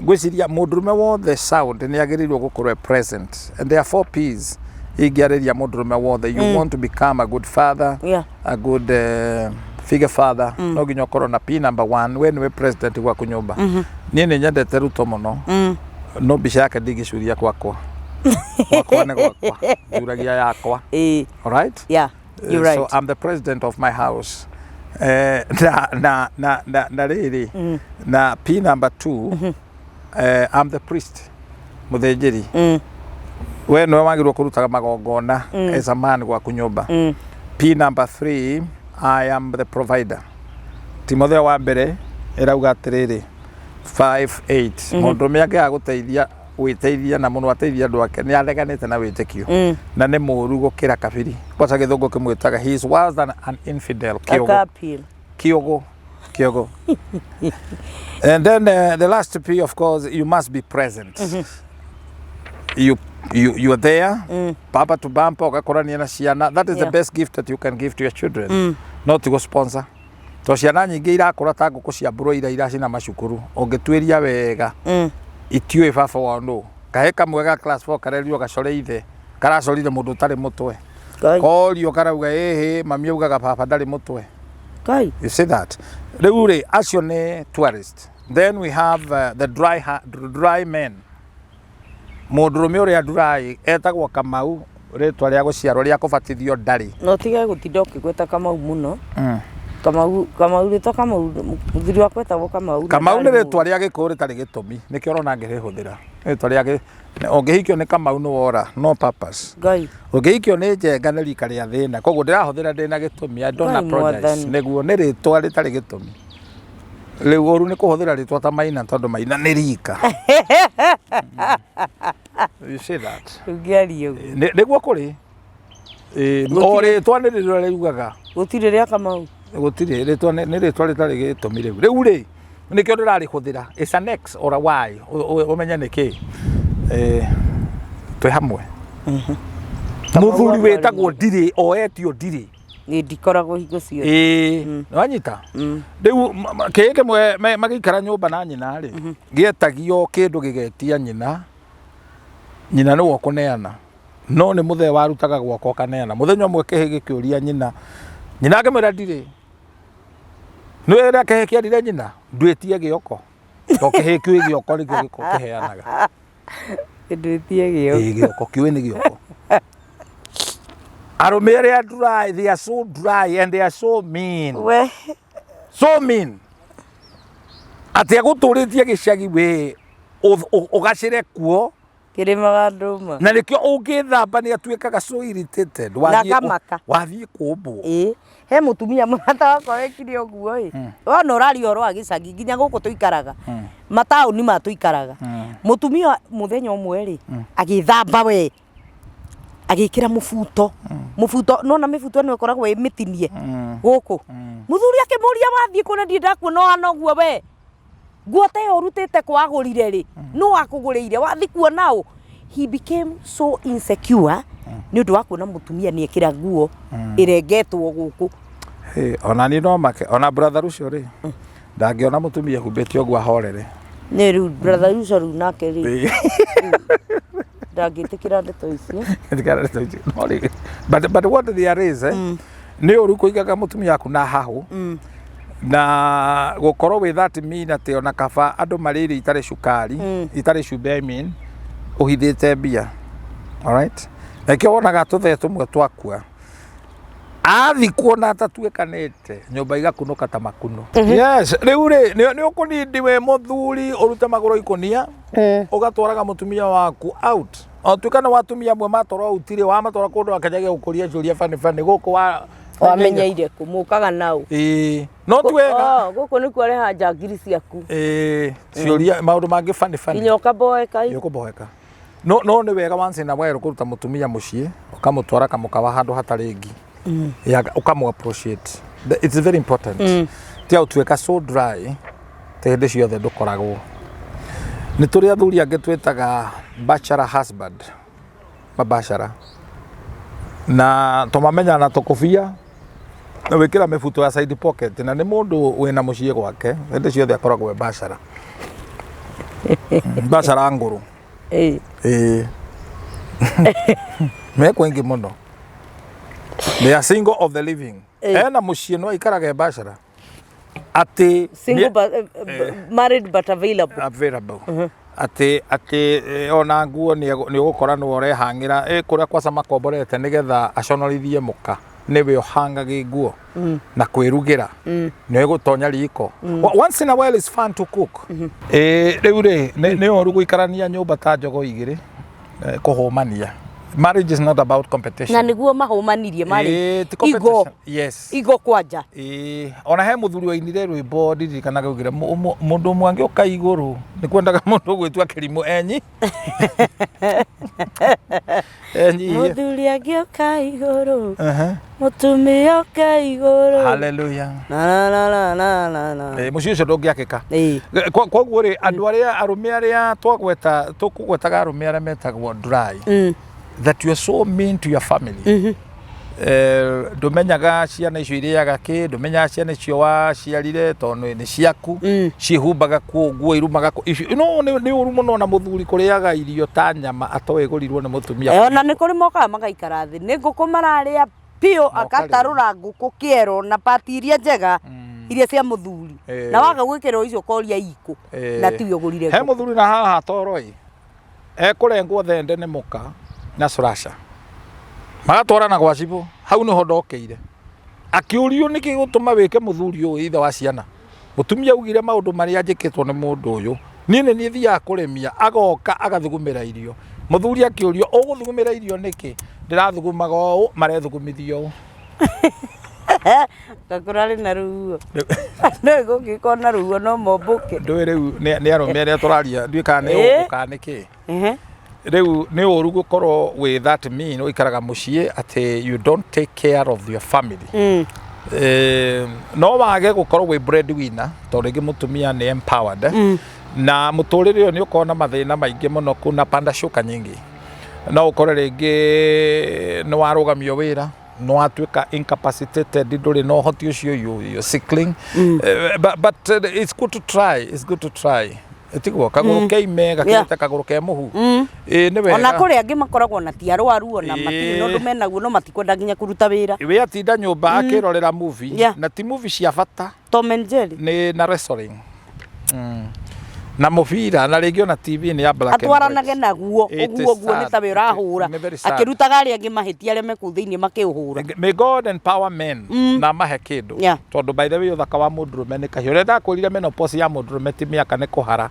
Gwiciria mundurume wothe sound ni agirirwo gukorwo present. And there are 4 P's. Igariria mundurume wothe you want to become a good father, a good figure father. No nginya korwo na P number 1 when we president wa kunyumba. Nie ni nyendete ruto muno. No bisha yake ndigicuria kwakwa. Kwakwa ne gwakwa. Juragia yakwa. All right? Yeah. You're right. So I'm the president of my house. Na really. Na P number 2 I'm the priest. Muthenjeri. We no wagirwo kurutaga magongona as a man gwa kunyumba. P number 3 I am the provider. Timotheo wa mbere erauga atiriri 5:8 mundu miage aguteithia gwĩteithia na mũno ateithia andũ ake nĩ areganĩte na wĩtĩkio na nĩ mũũru gũkĩra kabiri kwaca gĩthũngũ kĩmwĩtaga he is worse than an infidel kĩogo and then the last P, of course, you must be present. You are there, baba to bumper, ugakorania na ciana. That is the best gift that you can give to your children. Not to go sponsor. To ciana nyingĩ irakũra ta ngũkũ cia broiler iracina macukuru. Ũngĩtuĩria wega. Itiũĩ baba wao no. Kahe kamwe ga class 4 karerio gacore ithe. Karacorire mũndũ ũtarĩ mũtwe. Korio karauga mami augaga baba ndarĩ mũtwe. You see that? Rĩu acio nĩ tourist. Then we have the dry men. Mũndũrũme ũrĩa dry etagwo Kamau, rĩtwa rĩa gũciarwo rĩa kũbatithio ndarĩ. No tiga gũtinda ũkĩgweta Kamau mũno. Kamau rĩtwa Kamau, mũthuri wakwa etagwo Kamau. Kamau nĩ rĩtwa rĩa Gĩkũyũ rĩtarĩ gĩtũmi, nĩkĩo ũrona ngĩrĩhũthĩra. Rĩtwa rĩa ũngĩhikio nĩ Kamau nĩ wora, no purpose. Ngai. Ũngĩhikio nĩ Njenga nĩ rika rĩa thĩna, koguo ndĩrahũthĩra ndĩna gĩtũmi. I don't apologize. Nĩguo nĩ rĩtwa rĩtarĩ gĩtũmi. Rĩu ũru nĩ kũhũthĩra rĩtwa ta Maina tondũ Maina nĩ rika. You see that? Nĩguo kũrĩ. O rĩtwa nĩ rĩrĩa rĩugaga. Gũtirĩ rĩa Kamau. Gũtirĩ rĩtwa nĩ rĩtwa rĩtarĩ gĩtũmi rĩu. Rĩu nĩkĩo ndĩrarĩhũthĩra. It's an X or a Y. Ũmenya nĩkĩ. Twĩ hamwe. Mũthuri wĩtagwo Ndirĩ o etio Ndirĩ. Ndikoragwo hingo ciothe. Wanyita. Rĩu kĩĩ kĩmwe magĩikara nyũmba na nyina rĩ. Gĩetagio kĩndũ gĩgetia nyina. Nyina nĩwe kũneana. No nĩ mũthee warutaga gwako kaneana. Mũthenya ũmwe kĩhĩ gĩkĩũria nyina. Nyina akĩmwĩra Ndirĩ. Nĩ wĩra kĩhĩ kĩarire nyina. Ndwĩtie gĩoko. To kĩhĩ kĩũĩ gĩoko nĩkĩo gĩko kĩheanaga. Ndwĩtie gĩoko. Gĩoko kĩũĩ nĩ gĩoko. Arũme arĩa dry, they are so dry and they are so mean. So mean. Atĩ agũtũrĩtie gĩcagi we ũgacĩre kuo. Kĩrĩmaga ndũma. Na nĩkĩo ũngĩthamba nĩ atuĩkaga so irritated. Wathiĩ kũmbwo. He mũtumia mũrata wakwa wekire ũguo wona ũraria ũhoro wa gĩcagi nginya gũkũ tũikaraga. Mataũni ma tũikaraga. Mũtumia mũthenya ũmwe agĩthamba we. Agĩkĩra mũbuto nona mĩbuto nĩ ĩkoragwo ĩmĩtinie gũkũ. Mũthuri akĩmũria wathiĩ kũ na ndiĩ ndakuona hana ũguo we. Nguo ta ĩyo ũrutĩte kwagũrire rĩ. Nũ wakũgũrĩire wathiĩ kuona ũ. He became so insecure nĩ ũndũ wa kuona mũtumia nĩ ekĩra nguo ĩrengetwo gũkũ. Ona niĩ no make ona brother ũcio rĩ. Ndangĩona mũtumia humbĩte ũguo ahorere. Nĩ rĩu brother ũcio rĩu nake rĩ. Ndangĩtĩkĩra ndeto ici. But what there is nĩ ũru kũigaga mũtumia waku na hahũ na gũkorwo wĩ that mean atĩ ona kaba andũ marĩ irio itarĩ cukari itarĩ cumbĩ I mean ũhithĩte mbia. Alright? Nakĩo wonaga tũthee tũmwe twakua athi kuona tatuĩkanĩte nyũmba igakunũka ta makuno. Yes, rĩu nĩ ũkũnindi we mũthuri ũrute magũrũ ikũnia ũgatwaraga mũtumia waku out. Otuĩka nĩ watumia amwe matwara out rĩ wamatwara kũndũ akenyaga gũkũria ciũria bani gũkũ wamenyeire kũmũkaga nao. No twega. Gũkũ nĩkuo areha njangiri ciaku. Ciũria maũndũ mangĩ bani. Nginya ũkaboeka. Ũkũboeka. No nĩ wega once in a while kũruta mũtumia mũciĩ ũkamũtwara kamũkawa handũ hatarĩ ngi. Ukamu appreciate. It's very important. Tia utuĩka so dry te hĩndĩ ciothe ndũkoragwo. Nĩ tũrĩ athuri angĩ twĩtaga bachelor husband. Mabachelor. Na tũmamenya na tũkũbia na wĩkĩra mĩbuto ya side pocket na nĩ mũndũ wĩna mũciĩ gwake hĩndĩ ciothe akoragwo bachelor. Bachelor ngũrũ. Meko ingi mũno. They are single of the living. Ena mũciĩ no aikaraga bachelor. Ati single but married but available. Ati ona nguo nĩ ũgũkora nĩ ũrehangĩra kũrĩa kwaca makomborete nĩgetha aconorithie mũka nĩwe ũhangage nguo na kwĩrugĩra nĩ ũgũtonya riko. Once in a while it's fun to cook. Rĩu nĩ ũru gũikarania nyũmba ta njogo igĩrĩ kũhũmania. Marriage is not about competition. Na niguo mahumanirie mari. Igo. Yes. Igo kwanja. Ona he muthuri wa inire rwimbo ndirikanaga ugira mundu mwangi uka iguru ni kwendaga mundu gwitua kirimu enyi. Enyi. Muthuri angi uka iguru. Mutumia uka iguru. Hallelujah. Mucio cio ndungiakika. Koguo ri andu aria arume aria tukugwetaga arume aria metagwo dry. That you are so mean to your family. Ndumenyaga ciana icio iriaga ki, ndumenyaga ciana icio waciarire tondu ni ciaku, cihumbaga nguo irumaga no ni uru muno na muthuri kuriaga irio ta nyama atoe gurirwo ni mutumia. Ona ni kuri moka magaikara thi ni nguku mararia pio akatarura nguku kiero na pati iria njega iria cia muthuri na waga gwikirwo icio koria iku na tiyo gurire. He muthuri na haha toroi kurengwo thende ni muka na surasha magatwarana gwa cibo hau niho ndokeire akiurio niki gutuma wike muthuri uyu ithe wa ciana mutumia ugire maundu maria njikitwo ni mundu uyu nini ni thia kuremia agoka agathugumira irio muthuri akiurio uguthugumira irio niki ndirathugumaga u marethugumithio Kakurali na ruo no gukiko na ruo no mobuke ndwe riu ni arume aria turaria ndwikane ukaniki Reu ni oru gukorwo with that mean uikaraga mucie ati you don't take care of your family. No wage gukorwo we breadwinner to rigi mutumia ni empowered na muturire uyu ni ukona mathina maingi muno kuna panda shuka nyingi no ukore rigi no warugamio wira no atuika incapacitated nduri no hoti ucio you sickling but it's good to try Etigwo kaguru keime gakirete kaguru ke muhu ni wega ona kuri angi makoragwo na tiarwaru ona mati no ndumenaguo no matikwenda nginya kuruta wira we atinda nyumba akirorera movie na ti movie cia bata Tom and Jerry ni na wrestling na mubira na ringi ona TV ni ya black and white atwaranage naguo uguo ni tawe urahura akirutaga ari angi mahitia ari meku thiini makiuhura. May God empower men na mahe kindu tondu by the way uthaka wa mundurume ni kahio renda kurire menopause ya mundurume ti miaka ni kuhara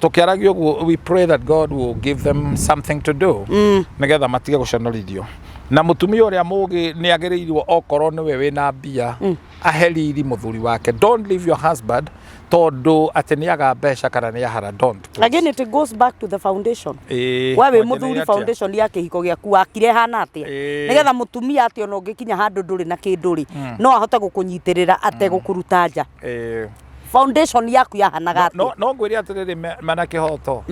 tukiaragio we pray that God will give them something to do nigetha matige guconorithio na mutumia uria mugi ni agereirwo okoro ni we wina mbia aheriri muthuri wake. Don't leave your husband tondu ateniaga mbeca kana ni ahara. Don't again it goes back to the foundation. Wewe muthuri foundation yake hiko giaku akire hana atia nigetha mutumia ati ona ungikinya handu nduri na kinduri no ahote gukunyitirira ate gukuruta nja. Foundation yaku yahanaga ati no ngwiri atiriri mana kihoto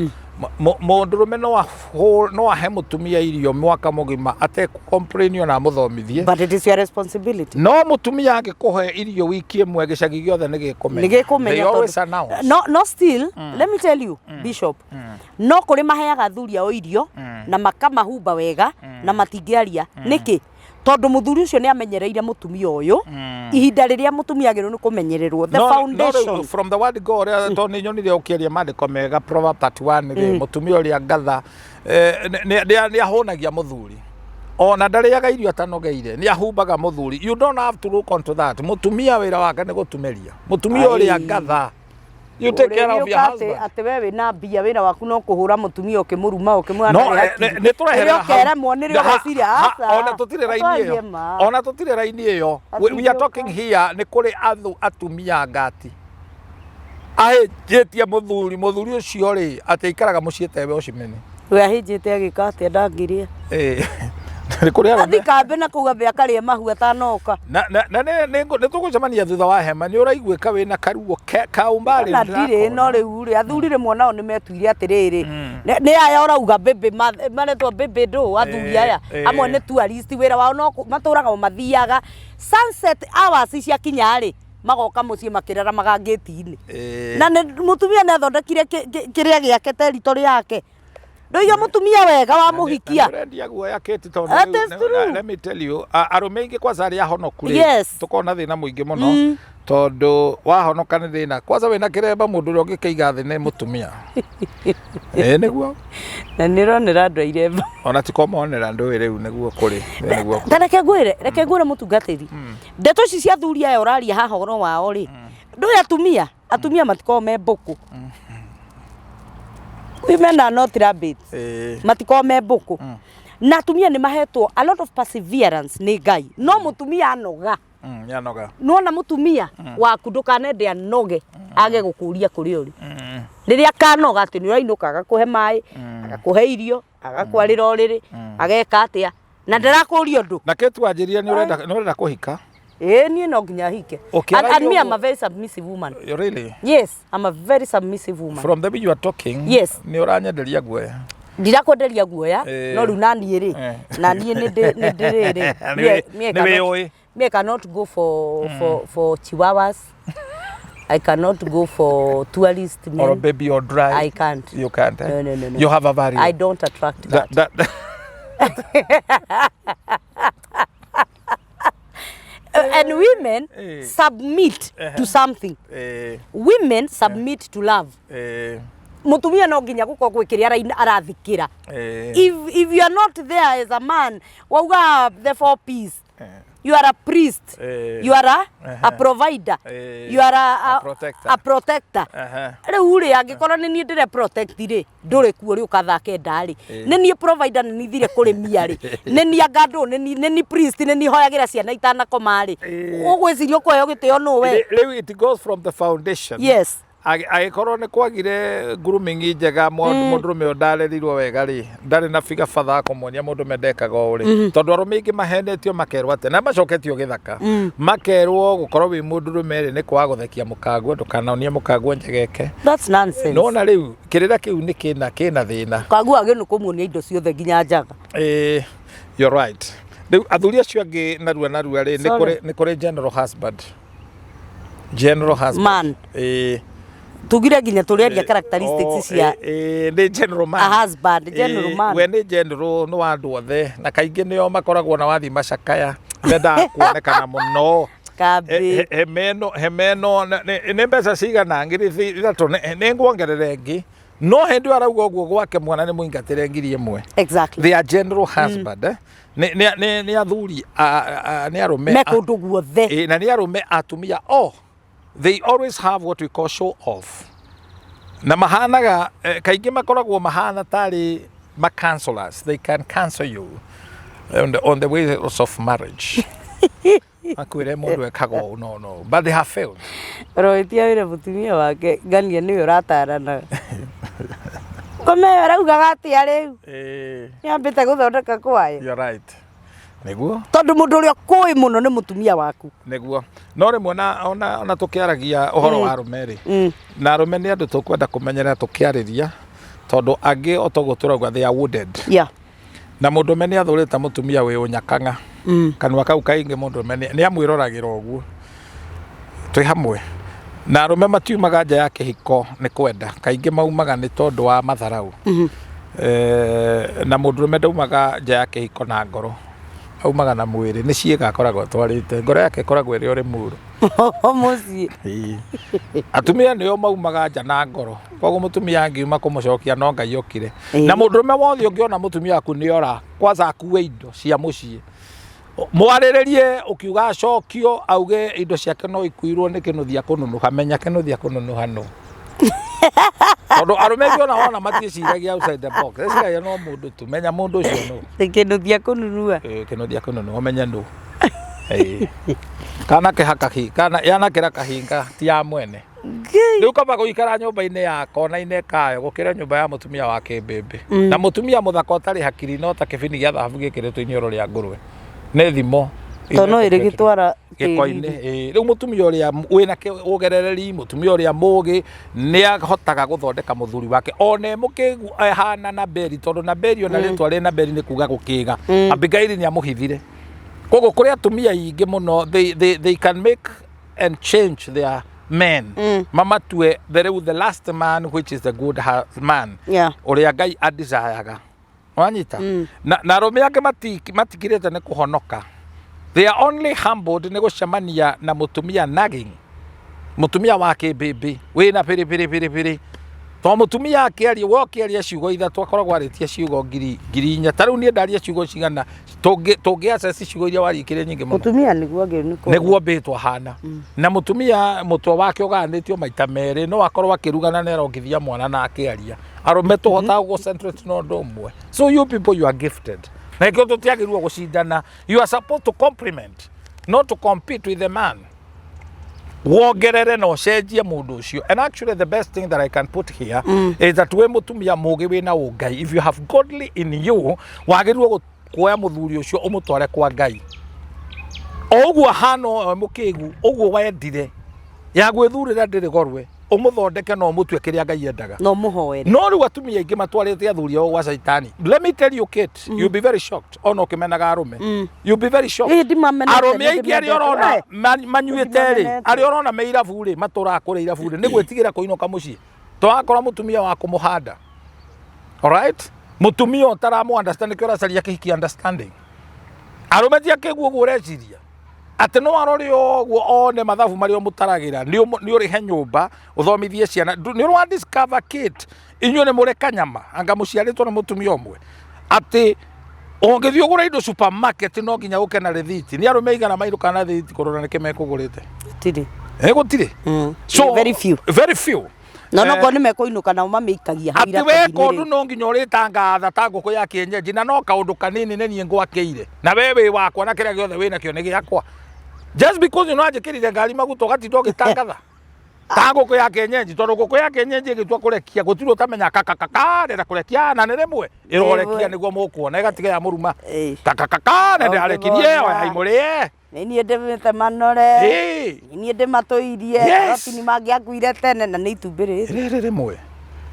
mundurume no ahe mutumia irio mwaka mugima ate complain ona muthomithie, but it is your responsibility. No mutumia angikuhe irio wiki imwe gicagi giothe nigikumenya no still let me tell you Bishop no kuri maheaga thuri ao irio na makamahumba wega na matingiaria niki tondu muthuri ucio ni amenyereire mutumia uyu ihinda riria mutumia agiru ni kumenyererwo the foundation from the word God to ni nyonire ukiria mandiko mega Proverb 31 mutumia uria ngatha ni ahonagia muthuri ona ndariaga irio atanogeire ni ahumbaga muthuri. You don't have to look onto that. Mutumia wira wake ni gutumeria mutumia uria ngatha. You take care of your husband. Ate wewe na mbia wira waku no kuhura mutumia ukimuruma ukimwana ni turehera kera muonirio gociria asa ona tutire raini iyo we are talking here ni kuri atumia ngati ahejetie muthuri ucio ri ati ikaraga mucie tewe ucimene we ahejete agika ati ndangiria ni kuri athika mbe na kuga be akarie mahu atanoka na ni tugucemania thutha wa hema ni uraiguika wina karuo kaumbari na ndire no riu ri athurire mwanao ni metuire atiriri ni aya urauga bebe maretwo bebe ndo athuri aya amwe ni tourist wira wao no maturaga mathiaga sunset hours cia kinyari magoka mucie makirara magangeti-ini na mutumia ni athondekire kiria giake territory yake ndoiga mutumia wega wa muhikia ndia guoya kiti tondu let me tell you arume ingi kwanza ari ahonoku ri tukona thina muingi muno tondu wahonoka ni thina kwanza wina kiremba mundu uri ungikeiga thi ni mutumia niguo na nironera andu airemba ona tikomonera ndu riu niguo kuri niguo reke ngwire mutungatiri ndeto ici cia thuri aya uraria haha horo wao ri ndu atumia matiko me mbuku women are not rabbits matiko me mbuku na atumia ni mahetwo a lot of perseverance ni Ngai no mutumia anoga yanoga nona mutumia waku ndukanende anoge age gukuria kuri uri riria kanoga ati ni urainuka agakuhe mai agakuhe irio agakwarira oriri ageka atia na ndarakuria ndu na ketu anjiria ni urenda kuhika nie no nginya hike and me I'm a very submissive woman. Really? Yes, I'm a very submissive woman. From the way you are talking, yes, ni uranyenderia guoya ndirakwenderia guoya no riu nani ri nani ni ndiriri me cannot go for chihuahuas. I cannot go for tourist men. Or a baby or dry. I can't. You can't. No. You have a barrier. I don't attract that. And women submit to something. Women submit to love. Mutumia no nginya guko gwikiria arathikira. If you are not there as a man, wauga the 4 P's. You are a priest. You are a provider. You are a protector. Riu ri angikora ni ni ndire protect ri nduri kuo ri ukathake ndari. Ni ni provider ni thire kuri mia ri. Ni ni agando ni priest ni hoyagira ciana itana koma ri. Ugwicirio kuheo gitio no we. It goes from the foundation. Yes. Agĩkorwo nĩ kwagire grooming njega mũndũrũme ndarerirwo wega rĩ ndarĩ na biga batha kũmonia mũndũme ndekaga ũrĩ tondũ arũme aingĩ mahenetio makerwo atĩ na macoketio gĩthaka makerwo gũkorwo wĩ mũndũrũme rĩ nĩ kwaga gũthekia mũkangwe ndũkanonie mũkangwe njegeke. That's nonsense. Nona rĩu kĩrĩra kĩu nĩ kĩna thĩna kagua agĩ nĩ kũmuonia indo ciothe nginya njaga. You're right. Rĩu athuri acio angĩ narua rĩ nĩ kũrĩ general husband man. Tugire nginya tureria characteristics cia ni general man, a husband, general man. We ni general no andu othe na kaingi nio makoragwo na wathi macakaya menda kuonekana muno kabe hemeno ni mbeca cigana ngiri ithatu ni ngwongerere ngi no hindi arauga uguo gwake mwana ni muingatire ngiri imwe. Exactly. They are general husband ni athuri ni arume mekundu guothe na ni arume atumia they always have what we call show off. Na mahanaga kaingi makoragwo mahana tari counselors. They can counsel you on the ways of marriage. Akwire mundu ekago no but they have failed. Roitia wire mutumia wake ngania ni uratarana. Kome arauga ati ari yambite guthondeka kwaye. You're right. Neguo tondu mundu uria koi muno ni mutumia waku neguo no rimwe ona tukiaragia uhoro wa rumeri na rume ni andu tukwenda kumenyera tukiariria tondu angi otogo turauga they are wooded na mundu meni athurita mutumia wi unyakanga kanwa kau kaingi mundu meni ni amwiroragira uguo twi hamwe na rume matiumaga nja ya kihiko ni kwenda kaingi maumaga ni tondu wa matharau na mundu rume ndaumaga nja ya kihiko na ngoro aumaga na mwiri ni ciega akoragwo twarite ngoro yake koragwo iri ori muru muci atumia nio maumaga nja na ngoro koguo mutumia angiuma kumucokia no Ngai okire na mundurume wothe ungiona mutumia waku ni ora kwanza akuwe indo cia mucii mwariririe ukiuga acokio auge indo ciake no ikuirwo ni kinuthia kununuha menya kinuthia kununuha no tondu arume ona matieciragia outside the box eciragia no mundu tu menya mundu ucio no kinuthia kununua kinuthia kununua menya no kana kehakahi kana yana kira kahinga ti ya mwene riu kaba guikara nyumba-ini ya kona-ini kayo gukira nyumba ya mutumia wa kimbimbi na mutumia muthaka utari hakiri no ta kibini gia thahabu gikiritwo inioro ria ngurwe ni thimo tono iri gitwara gikoini riu mutumia uria wina ugerereri mutumia uria mugi ni ahotaga guthondeka muthuri wake one mukigu hana na beri tondu na beri ona ritwa ri na beri ni kuga gukiga Abigaili ni amuhithire kogo kuri atumia ingi muno they can make and change their men mama tue the last man which is the good man uria Ngai adesireaga wanyita na rume yake matikirete ni kuhonoka. They are only humbled ni gucemania na mutumia nagging mutumia wake bibi wina piri to mutumia akiaria wokiaria ciugo ithatu akoragwo aritie ciugo ngiri inya tariu ni ndaria ciugo cigana tungi access ciugo iria warikire nyingi muno mutumia niguo mbitwa hana na mutumia mutwe wake uganitio maita meri no akorwo akirugana na erongithia mwana na akiaria arume tuhota go concentrate no ndomwe. So you people, you are gifted Na ikio tutiagirwo gucindana. You are supposed to compliment, not to compete with the man. Wongerere na ucenjie mundu ucio. And actually the best thing that I can put here is that we mutumia mugi wina ungai, if you have godly in you, wagirwo kuoya muthuri ucio umutware kwa Ngai. Oguo hano mukigu, oguo wendire. Ya gwithurira ndiri gorwe. Umuthondeke no mutwe kiria Ngai endaga. No muhoere. No riu atumia ingi matwarite athuri ao wa Saitani. Let me tell you, Kate, you'll be very shocked. Ono kimenaga arume. You'll be very shocked. Arume ingi ari orona manyuite ri, ari orona meirabu ri, matura kure irabu ri, ni gwitigira kuinoka mucii. Twakora mutumia wa kumuhanda. All right? Mutumia utaramu understand kira caria kihiki understanding. Arume tia kiguo gureciria. Ati no arori oguo one mathabu mario mutaragira ni uri he nyumba uthomithie ciana ni uri wa discover kit inyu ni muri kanyama anga muciaritwo na mutumia omwe ati ongithio gura indo supermarket no nginya uke na receipt ni arume igana mairu kana receipt kurora ni kime kugurite tiri gutire so very few no ko ni mekoinuka na mameikagia haira ati we kondu no nginya uritangatha ta nguku ya kienyeji na no kaundu kanini ni nie ngwakeire na wewe wakwa na kiria giothe wina kio ni giakwa. Just because you know ajikirire ngari maguto gatindo gitangatha tango ko ya kienyeji tondu nguku ya kienyeji gitwa kurekia gutiro tamenya kakakaka ndera kurekia na neremwe irorekia niguo mukuona igatiga ya muruma kakakaka ndera arekirie oya imurie ni ndemete manore ni ndematoirie rapini mangiakuire tene na ni itumbirire remwe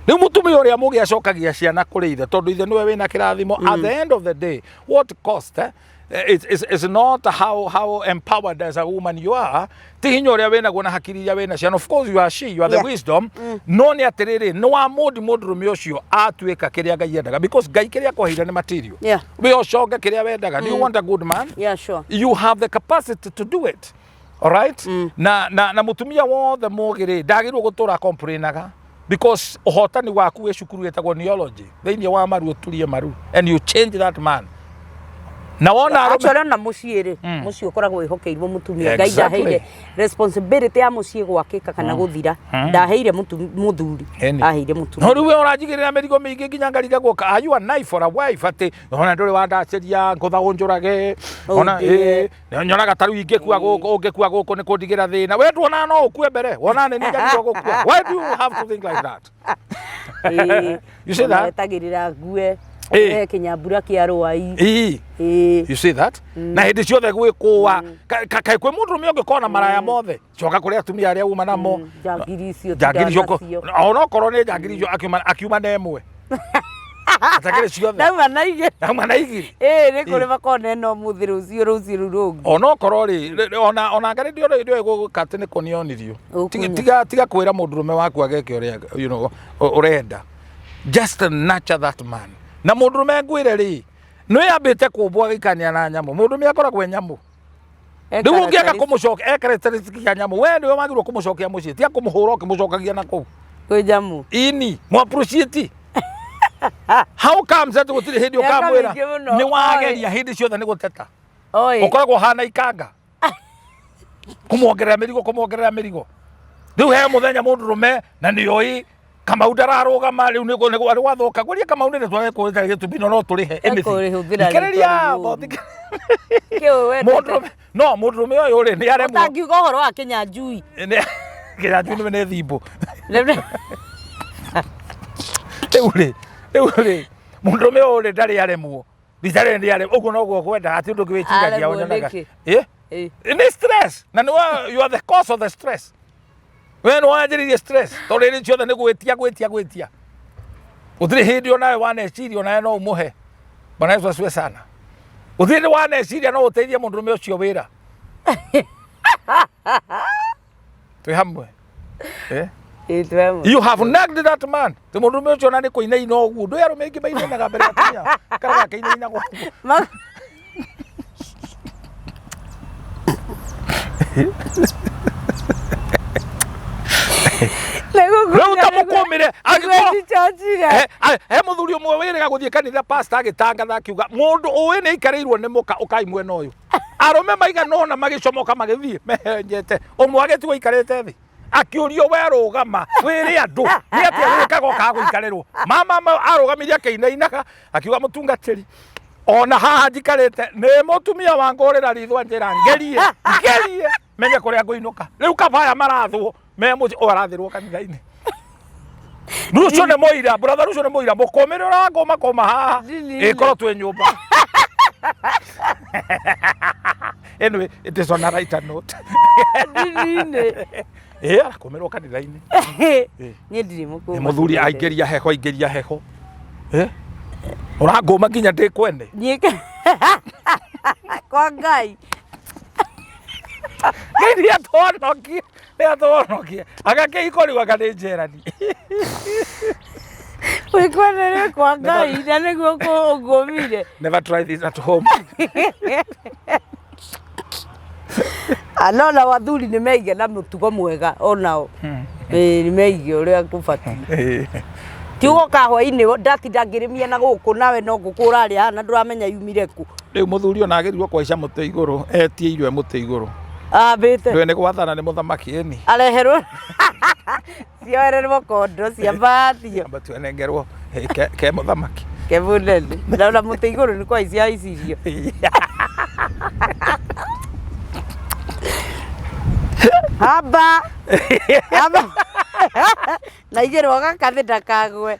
ni mutumia uria mugi acokagia ciana kuri ithe tondu ithe niwe wina kirathimo. At the end of the day, what cost it's not how empowered as a woman you are. Tihinyo uria wina gona hakiri ya wina ciana. Of course you are she, you are the wisdom. No ni atiriri no wa murume ucio atuika kiria Ngai endaga, because Ngai kiria kwahira ni material. We ocoge kiria wendaga. Do you want a good man? Yeah, sure. You have the capacity to do it. All right? Na mutumia wothe mugiri ndagirwo gutura complainaga. Because uhotani waku we cukuru etagwo neology thiini wa maru uturie maru and you change that man. Na wona arume na muciiri mucio koragwo ihokeirwo mutumia Ngai ndaheire responsibility ya mucie gwakika kana guthira ndaheire muthuri aheire mutumia. No riu we urajigirira merigo mingi nginya ngariga guka are you a knife for a wife ati ona nduri wandaceria ngutha unjurage ona nyonaga taru ingekua guku ni kundigira thina we tuona no ukue mbere wona ni njagirwo gukua. Why do you have to think like that? You say that tagirira ngue kinyambura kia rwai you see that na hindi ciothe gwikuwa kai kwi mundu rume ungikona maraya mothe coka kuria atumia aria uma namo jangiri icio ona korwo ni jangiri icio akiuma na emwe atakire ciothe nauma na igiri ni kuri makona no muthiru ucio rucio rungu ona korwo ri ona ngari ndio gukate ni konionirio tiga kwira mundu rume waku ageke uria you know urenda. Just nurture that man. Na mundu me ngwire ri no yambite kumbwa gikania na nyamu mundu me akora kwe nyamu ndu ungiaka kumucoka characteristic ya nyamu we ndio magirwo kumucokia mucie tia kumuhura ukumucokagia na ku kwe nyamu ini mu appreciate how comes that gutire hindi ukamwira ni wageria hindi ciothe ni guteta ukoragwo hana ikanga kumuongerera mirigo riu he muthenya mundu rume na nioi kama udararugama riu ni ari wathoka gweria kama unene twage kuita gitubino no turihe kereria no murume uyu ri ni aremwo tangiuga horo wa kinyanjui kinyanjui ni thimbu uri murume uyu ri ndari aremwo nditare ndi aremwo uguo no guo kwenda ati undu kiwiciragia onanaga ni stress na you are the cause of the stress. We no wanjiririe stress tondu ri ciothe ni gwitia uthiri hindi onawe waneciria onawe no umuhe. Bwana Yesu asifiwe sana. Uthiri waneciria no uteithie mundu rume ucio wira twi hamwe you have nagged that man ti mundu rume ucio na ni kuinaina uguo ndu arume ingi mainainaga mbere atumia karaga kainaina gwaku Leo tamukomire he muthuri umwe wiraga guthie kanitha pastor agitangatha akiuga mundu uyu ni ikarirwo ni muka ukai mwena uyu arume maiga nona magicomoka magithie mehenjete umwe agetigwo ikarite thi akiurio we rugama wiri andu ni atia wikaga ka guikarirwo mama arugamiria kainainaga akiuga mutungatiri ona haha njikarite nĩ mũtumia wa ngũrĩra ritho njĩra ngerie menye kũrĩa ngũinũka rĩu kabaya marathwo me mũciĩ arathĩrwo kanitha-inĩ rucio nĩ mũira brother rucio nĩ mũira mũkũmĩrĩra ngũmakoma haha ĩkorwo twĩ nyũmba anyway it is on a lighter note arakũmĩrwo kanitha-inĩ niĩ ndirĩ mũkũma mũthuri aingĩria heho ũrangũma nginya ndĩ kwene kwa Ngai nĩ atonokie agakĩhiko rĩu anga nĩ njerani wĩkwenere kwa Ngai na nĩguo ũngũmire. Never try this at home. Anona wathuri nĩ meige na mũtugo mwega onao nĩ meige ũrĩa kũbatiĩ tiugo kahwa-inĩ ndatinda ngĩrĩmia na gũkũ nawe no ngũkũ ũrarĩa na ndũramenya yumire ku rĩu mũthuri ona agerirwo kwaica mũtĩ igũrũ etie irio mũtĩ igũrũ ambĩte ndũĩ nĩ gwathana nĩ mũthamaki eni areherwo cioererwo kondo cia mbatio amba tuenengerwo ke mũthamaki ke mũnene na mũtĩ igũrũ nĩ kwaicia aicirio hamba na igĩrwo gakathĩ ndakagwe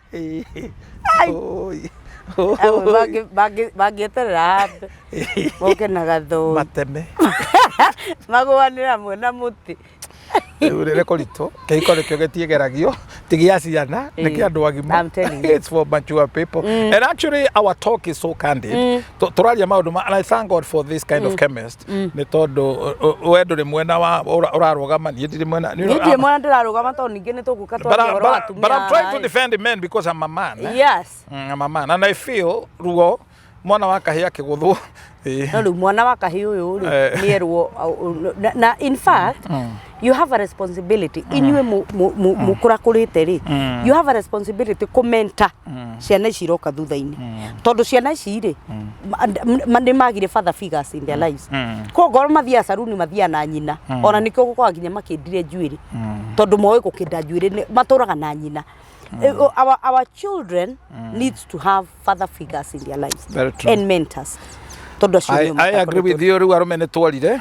mangĩeterera hambe moke na gathũi mateme magũanĩra mwena mũtĩ rĩu rĩrĩ kũritũ kĩhiko nĩkĩo gĩtiĩgeragio ti gĩa ciana nĩ kĩa andũ agima. It's for mature people. And actually our talk is so candid tũraria maũndũ and I thank God for this kind of chemist nĩ tondũ we ndũrĩ mwena wa ũrarũgama niĩ ndirĩ mwena ndĩrarũgama tondũ ningĩ nĩ tũgũka twaria atumia but I'm trying to defend the men because I'm a man. Yes. I'm a man and I feel ruo mwana wa kahĩa kĩgũthũ no rĩu mwana wa kahĩ ũyũ rĩ nĩerwo na in fact you have a responsibility inyuĩ mũkũrakũrĩte rĩ you have a responsibility kũmenta ciana ici iroka thutha-inĩ tondũ ciana ici rĩ nĩ magire father figures in their lives koguo mathiaga caruni mathiaga na nyina ona nĩkĩo gũkoragwo nginya makĩndire njuĩrĩ tondũ moĩ gũkĩnda njuĩrĩ matũraga na nyina. Our children needs to have father figures in their lives and mentors. I agree with you. Rĩu arũme nĩ twarire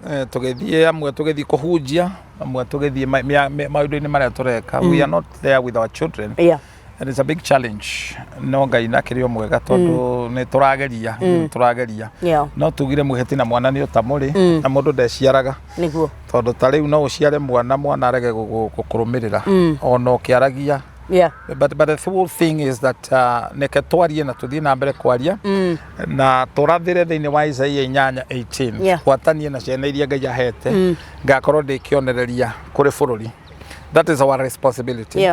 tũgĩthiĩ amwe tũgĩthiĩ kũhunjia amwe tũgĩthiĩ maũndũ-inĩ marĩa tũreka. We are not there with our children. And it's a big challenge. No Ngai na kĩrĩ o mwega tondũ nĩ tũrageria no tugire mũheti na mwana nĩ ũtamũrĩ na mũndũ ndeciaraga nĩguo tondũ ta rĩu no ũciare mwana arege gũkũrũmĩrĩra ona ũkĩaragia. But the whole thing is that neke twarie na tuthie na mbere kwaria na tũrathĩre thĩinĩ wa Isaia 8:18 gwatanie na ciana iria Ngai ahete ngakorwo ndĩkĩonereria kũrĩ bũrũri. That is our responsibility.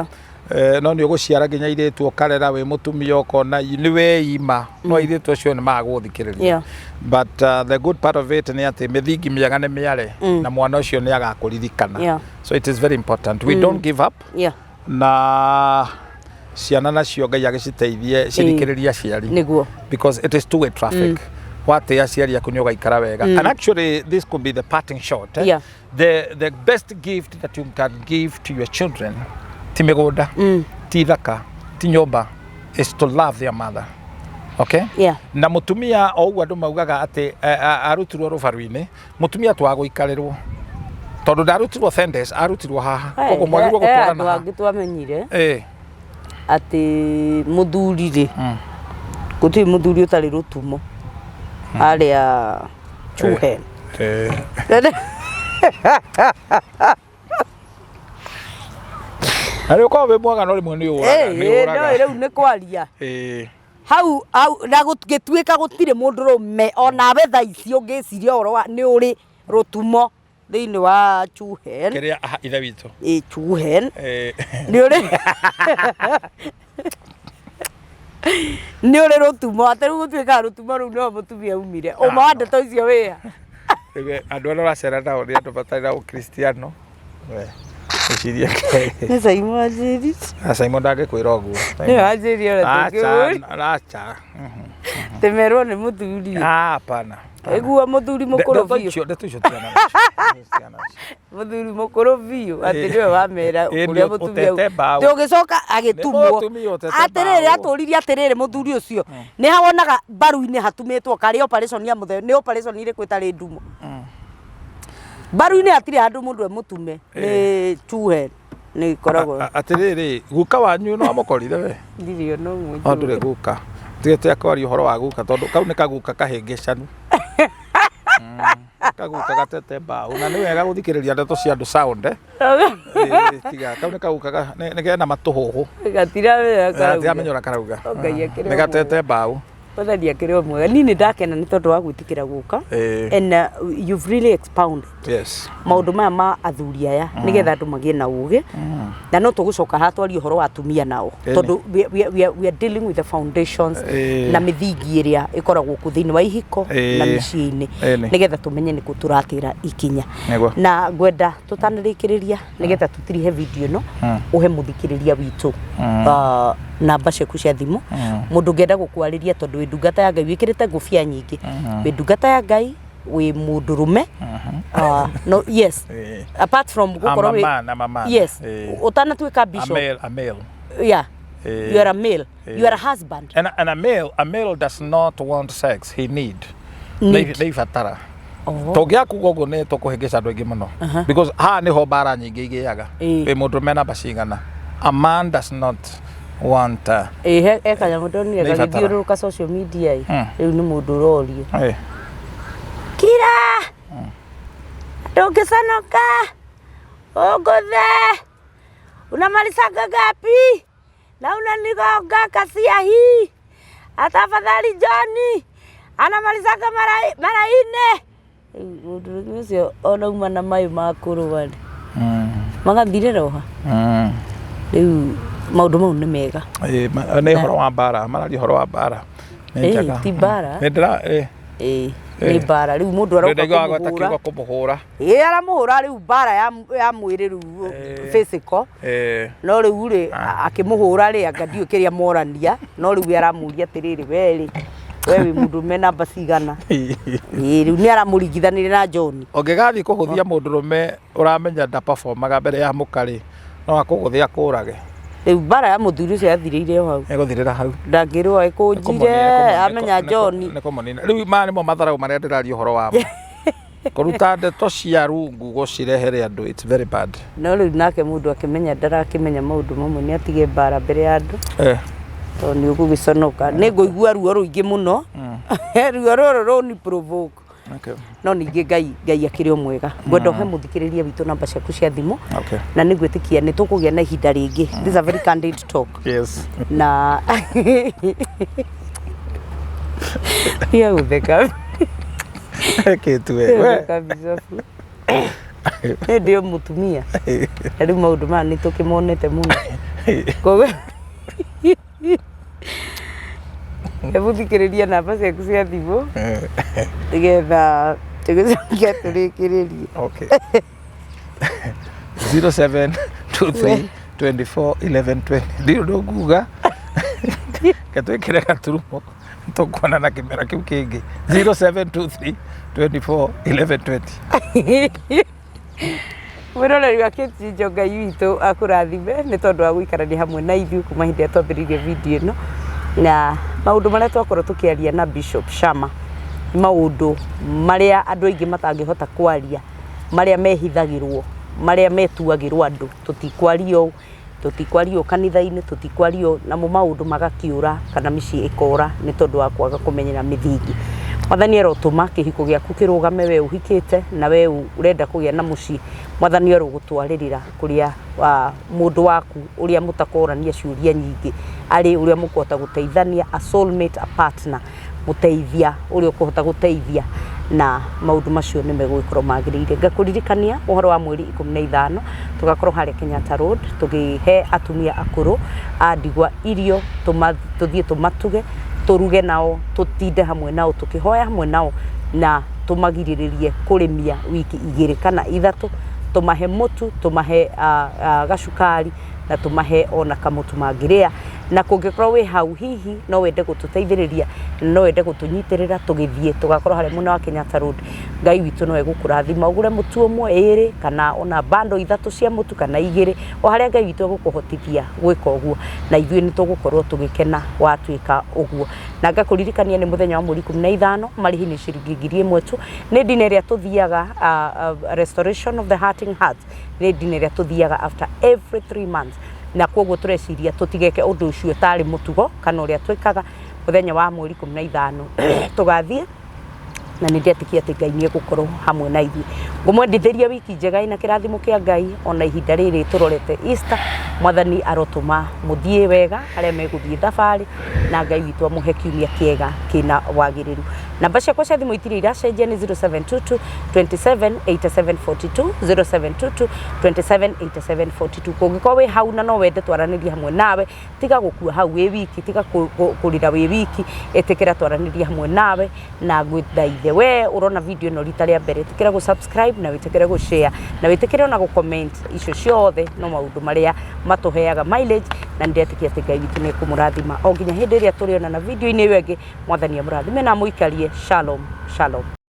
No nĩ ũgũciara nginya airĩtu ũkarera wĩ mũtumia ũkona nĩ weima no airĩtu acio nĩ magũthikĩrĩria. But the good part of it nĩ atĩ mĩthingi mĩega nĩ mĩare na mwana ũcio nĩ agakũririkana. So it is very important we don't give up. Na ciana nacio Ngai agĩciteithie cirikĩrĩria aciari nĩguo because it is two-way traffic. Watĩ aciari aku nĩ ũgaikara wega. And actually this could be the parting shot. The best gift that you can give to your children ti mĩgũnda ti thaka ti nyũmba is to love their mother. Okay? Na mũtumia o ũguo andũ maugaga atĩ arutirwo rũbaru-inĩ mũtumia twagũikarĩrwo tondũ ndarutirwo Fendes arutirwo haha koguo mwagĩrĩirwo gũtwarana haha. Andũ angĩ twamenyire atĩ mũthuri rĩ gũtirĩ mũthuri ũtarĩ rũtumo arĩa chuhe arĩ ũkorwo wĩ mwega no rĩmwe nĩ ũraga rĩu nĩ kwaria hau na gũgĩtuĩka gũtirĩ mũndũ rũme onawe thaa ici ũngĩciria ũhoro wa nĩ ũrĩ rũtumo thĩinĩ wa chuhen kĩrĩa ithe witũ chuhen nĩ ũrĩ rũtumo atĩ rĩu gũtuĩkaga rũtumo rũu no mũtumia umire ũma wa ndeto icio wĩya andũ arĩa ũracera nao nĩ andũ matarĩ na ũkristiano ũciria nĩ Simon anjĩrire Simon ndangĩkwĩra ũguo nĩ anjĩrire acha temerwo nĩ mũthuri hapana Egua muthuri mukuru biu. Ndeto icio tiana. Muthuri mukuru biu ati niwe wamera uria mutumia. Ti ugicoka agitumwo. Atiriri aturirie atiriri muthuri ucio. Ni hawonaga baru-ini hatumitwo kari operation ya muthe. Ni operation ire kwitari ndumo. Baru-ini atiri handu mundu mutume. Ni chuhe. Ni koragwo. Atiriri guka wanyu no amukorire we. Ndirio no mwenye. Ndure guka. Tigete akwaria uhoro wa guka tondu kau ni kaguka kahengecanu. Kaguka gatete mbao na ni wega guthikiriria ndeto cia andu sound tiga kau ni kaguka ni gena matuhuhu gatira wega amenyora karauga ni gatete mbao Patharia kĩrĩ mwega ni ndakena nĩ tondũ wa gwĩtĩkĩra gũka and you've really expounded maũndũ maya ma athuri aya nĩgetha andũ magĩe na ũgĩ na no tũgũcoka hatwaria ũhoro wa atumia nao tondũ we are dealing with the foundations na mĩthingi ĩrĩa ĩkoragwo kũ thĩinĩ wa ihiko na mĩciĩ-inĩ nĩgetha tũmenye nĩkũ tũratĩra ikinya na ngwenda tũtanarĩkĩrĩria nĩgetha tũtirihe video ĩno ũhe mũthikĩrĩria witũ namba ciaku cia thimũ mũndũ ngenda gũkwarĩria tondũ ndungata ya Ngai wĩkĩrĩte ngũbia nyingĩ ndungata ya Ngai wĩ mũndũrũme no yes apart from gũkorwo yes ũtanatuĩka bishop a male yeah you are a male you are a husband and a male does not want sex he need nĩibatara tũngĩa kuga ũguo nĩ tũkũhĩngĩca andũ aingĩ mũno because haha nĩho mbara nyingĩ igĩaga wĩ mũndũrũme namba cigana a man does not want eka mũndũ nĩ agagĩthiũrũrũka social media rĩu nĩ mũndũ ũrorio kira ndũngĩconoka ũngũthe unamalizaga gapi na unanigonga kasia hii atafadhali Johnny anamalizaga mara ine mũndũ ũcio onauma na maĩ ma kũrũa magathire roha rĩu maũndũ mau nĩ mega nĩ horo wa mbara mararia horo wa mbara nĩ njega ti mbara nĩ mbara rĩu mũndũ aroka kũmũhũra aramũhũra rĩu mbara ya mwĩrĩ rĩu physical no rĩu rĩ akĩmũhũra rĩ anga ndiũ kĩrĩa morania no rĩu aramũria atĩrĩrĩ we wĩ mũndũrũme namba cigana rĩu nĩ aramũringithanĩria na John ũngĩgathiĩ kũhũthia mũndũrũme ũramenya ndaperformaga mbere ya mũkarĩ no akũgũthia kũrage rĩu mbara ya mũthuri ũcio yathirĩire o hau egũthirĩra hau ndangĩrũa ĩkũnjire amenya John rĩu maya nĩmo matharaũ marĩa ndĩraria ũhoro wamo kũruta ndeto cia rungu gũcirehere andũ it's very bad no rĩu nake mũndũ akĩmenya ndarakĩmenya maũndũ mamwe nĩ atige mbara mbere ya andũ tondũ nĩ ũgũgĩconoka nĩ ngũigua ruo rũingĩ mũno ruo rũrũ rũni provoke no ningĩ Ngai akĩrĩ o mwega ngwenda ũhe mũthikĩrĩria witũ namba ciaku cia thimũ na nĩ gwĩtĩkia nĩ tũkũgĩa na ihinda rĩngĩ this is a very candid talk na ya gũtheka ndio mũtumia na rĩu maũndũ maya nĩ tũkĩmonete mũno koguo ebuthikĩrĩria namba ciaku cia thimũ nĩgetha tũgĩcokia tũrĩkĩrĩrie 0723241120 ndio ndũnguga katwĩkĩre gaturumo tũkuona na kĩmera kĩu kĩngĩ 0723241120 mwĩroreri wa Kĩnjinjo Ngai witũ akũrathime nĩ tondũ wa gũikarania hamwe na ithuĩ kuma hĩndĩ ĩrĩa twambĩrĩirie video ĩno na maũndũ marĩa twakorwo tũkĩaria na Bishop Shama maũndũ marĩa andũ aingĩ matangĩhota kwaria marĩa mehithagĩrwo marĩa metuagĩrwo andũ tũtikwario kanitha-inĩ tũtikwario namo maũndũ magakĩũra kana mĩciĩ ĩkora nĩ tondũ wa kwaga kũmenyera mĩthingi Mwathani arotũma kĩhiko gĩaku kĩrũgame we ũhikĩte na we ũrenda kũgĩa na mũciĩ Mwathani arogũtwarĩrĩra kũrĩa mũndũ waku ũrĩa mũtakorania ciũria nyingĩ arĩ ũrĩa mũkũhota gũteithania a soulmate a partner mũteithia ũrĩa ũkũhota gũteithia na maũndũ macio nĩ megũgĩkorwo magĩrĩire ngakũririkania ũhoro wa mweri 15 tũgakorwo harĩ Kenyatta Road tũgĩhe atumia akũrũ a ndigwa irio tũthiĩ tũmatuge tũruge nao tũtinde hamwe nao tũkĩhoya hamwe nao na tũmagirĩrĩrie kũrĩmia wiki 2 kana 3 tũmahe mũtu tũmahe gacukari na tũmahe ona kamũtu mangĩrĩa na kungikorwo wi hau hihi no wende gututeithiriria no wende gutunyitirira tugithie tugakorwo hare muna wa Kenyatta Road Ngai witu no egukurathima ugure mutu umwe iri kana ona bando ithatu cia mutu kana igiri o haria Ngai witu egukuhotithia gwika uguo na ithuĩ ni tugukorwo tugikena watwika uguo na ngakuririkania ni muthenya wa 15 marihi ni ciringi 1,000 tu ni dine ria tuthiaga restoration of the hurting heart ni dine ria tuthiaga after every 3 months na koguo tureciria tutigeke undu ucio tari mutugo kana uria twikaga muthenya wa 15 tugathie na nä ndetikia atä Ngai nä egåkorwo hamwe na ithuĩ ngũmwendithĩria wiki njega ina kĩrathimo kĩa Ngai ona ihinda rĩrĩ tũrorete Easter mwathani arotũma mũthiĩ wega arĩa megũthiĩ thabarĩ na Ngai witũ amũhe kiumia kĩega kĩna wagĩrĩru namba ciakwa cia thimũ itirĩ iracenjia nĩ 0722 278742 0722 278742 kũngĩkorwo wĩ hau na no wende twaranĩrie hamwe nawe tiga gũkua hau wĩ wiki tiga kũrĩra wĩ wiki ĩtĩkĩra twaranĩrie hamwe nawe na ngwĩthaithe we urona video ino rita rĩa mbere tikira go subscribe na witikire go share na witikire ona go comment icio ciothe no maundu maria matuheaga mileage na ndetikia ati Ngai witu ni kumurathima o nginya hindi ria turiona na video ini ĩyo ĩngĩ mwathani amurathime na muikarie shalom shalom.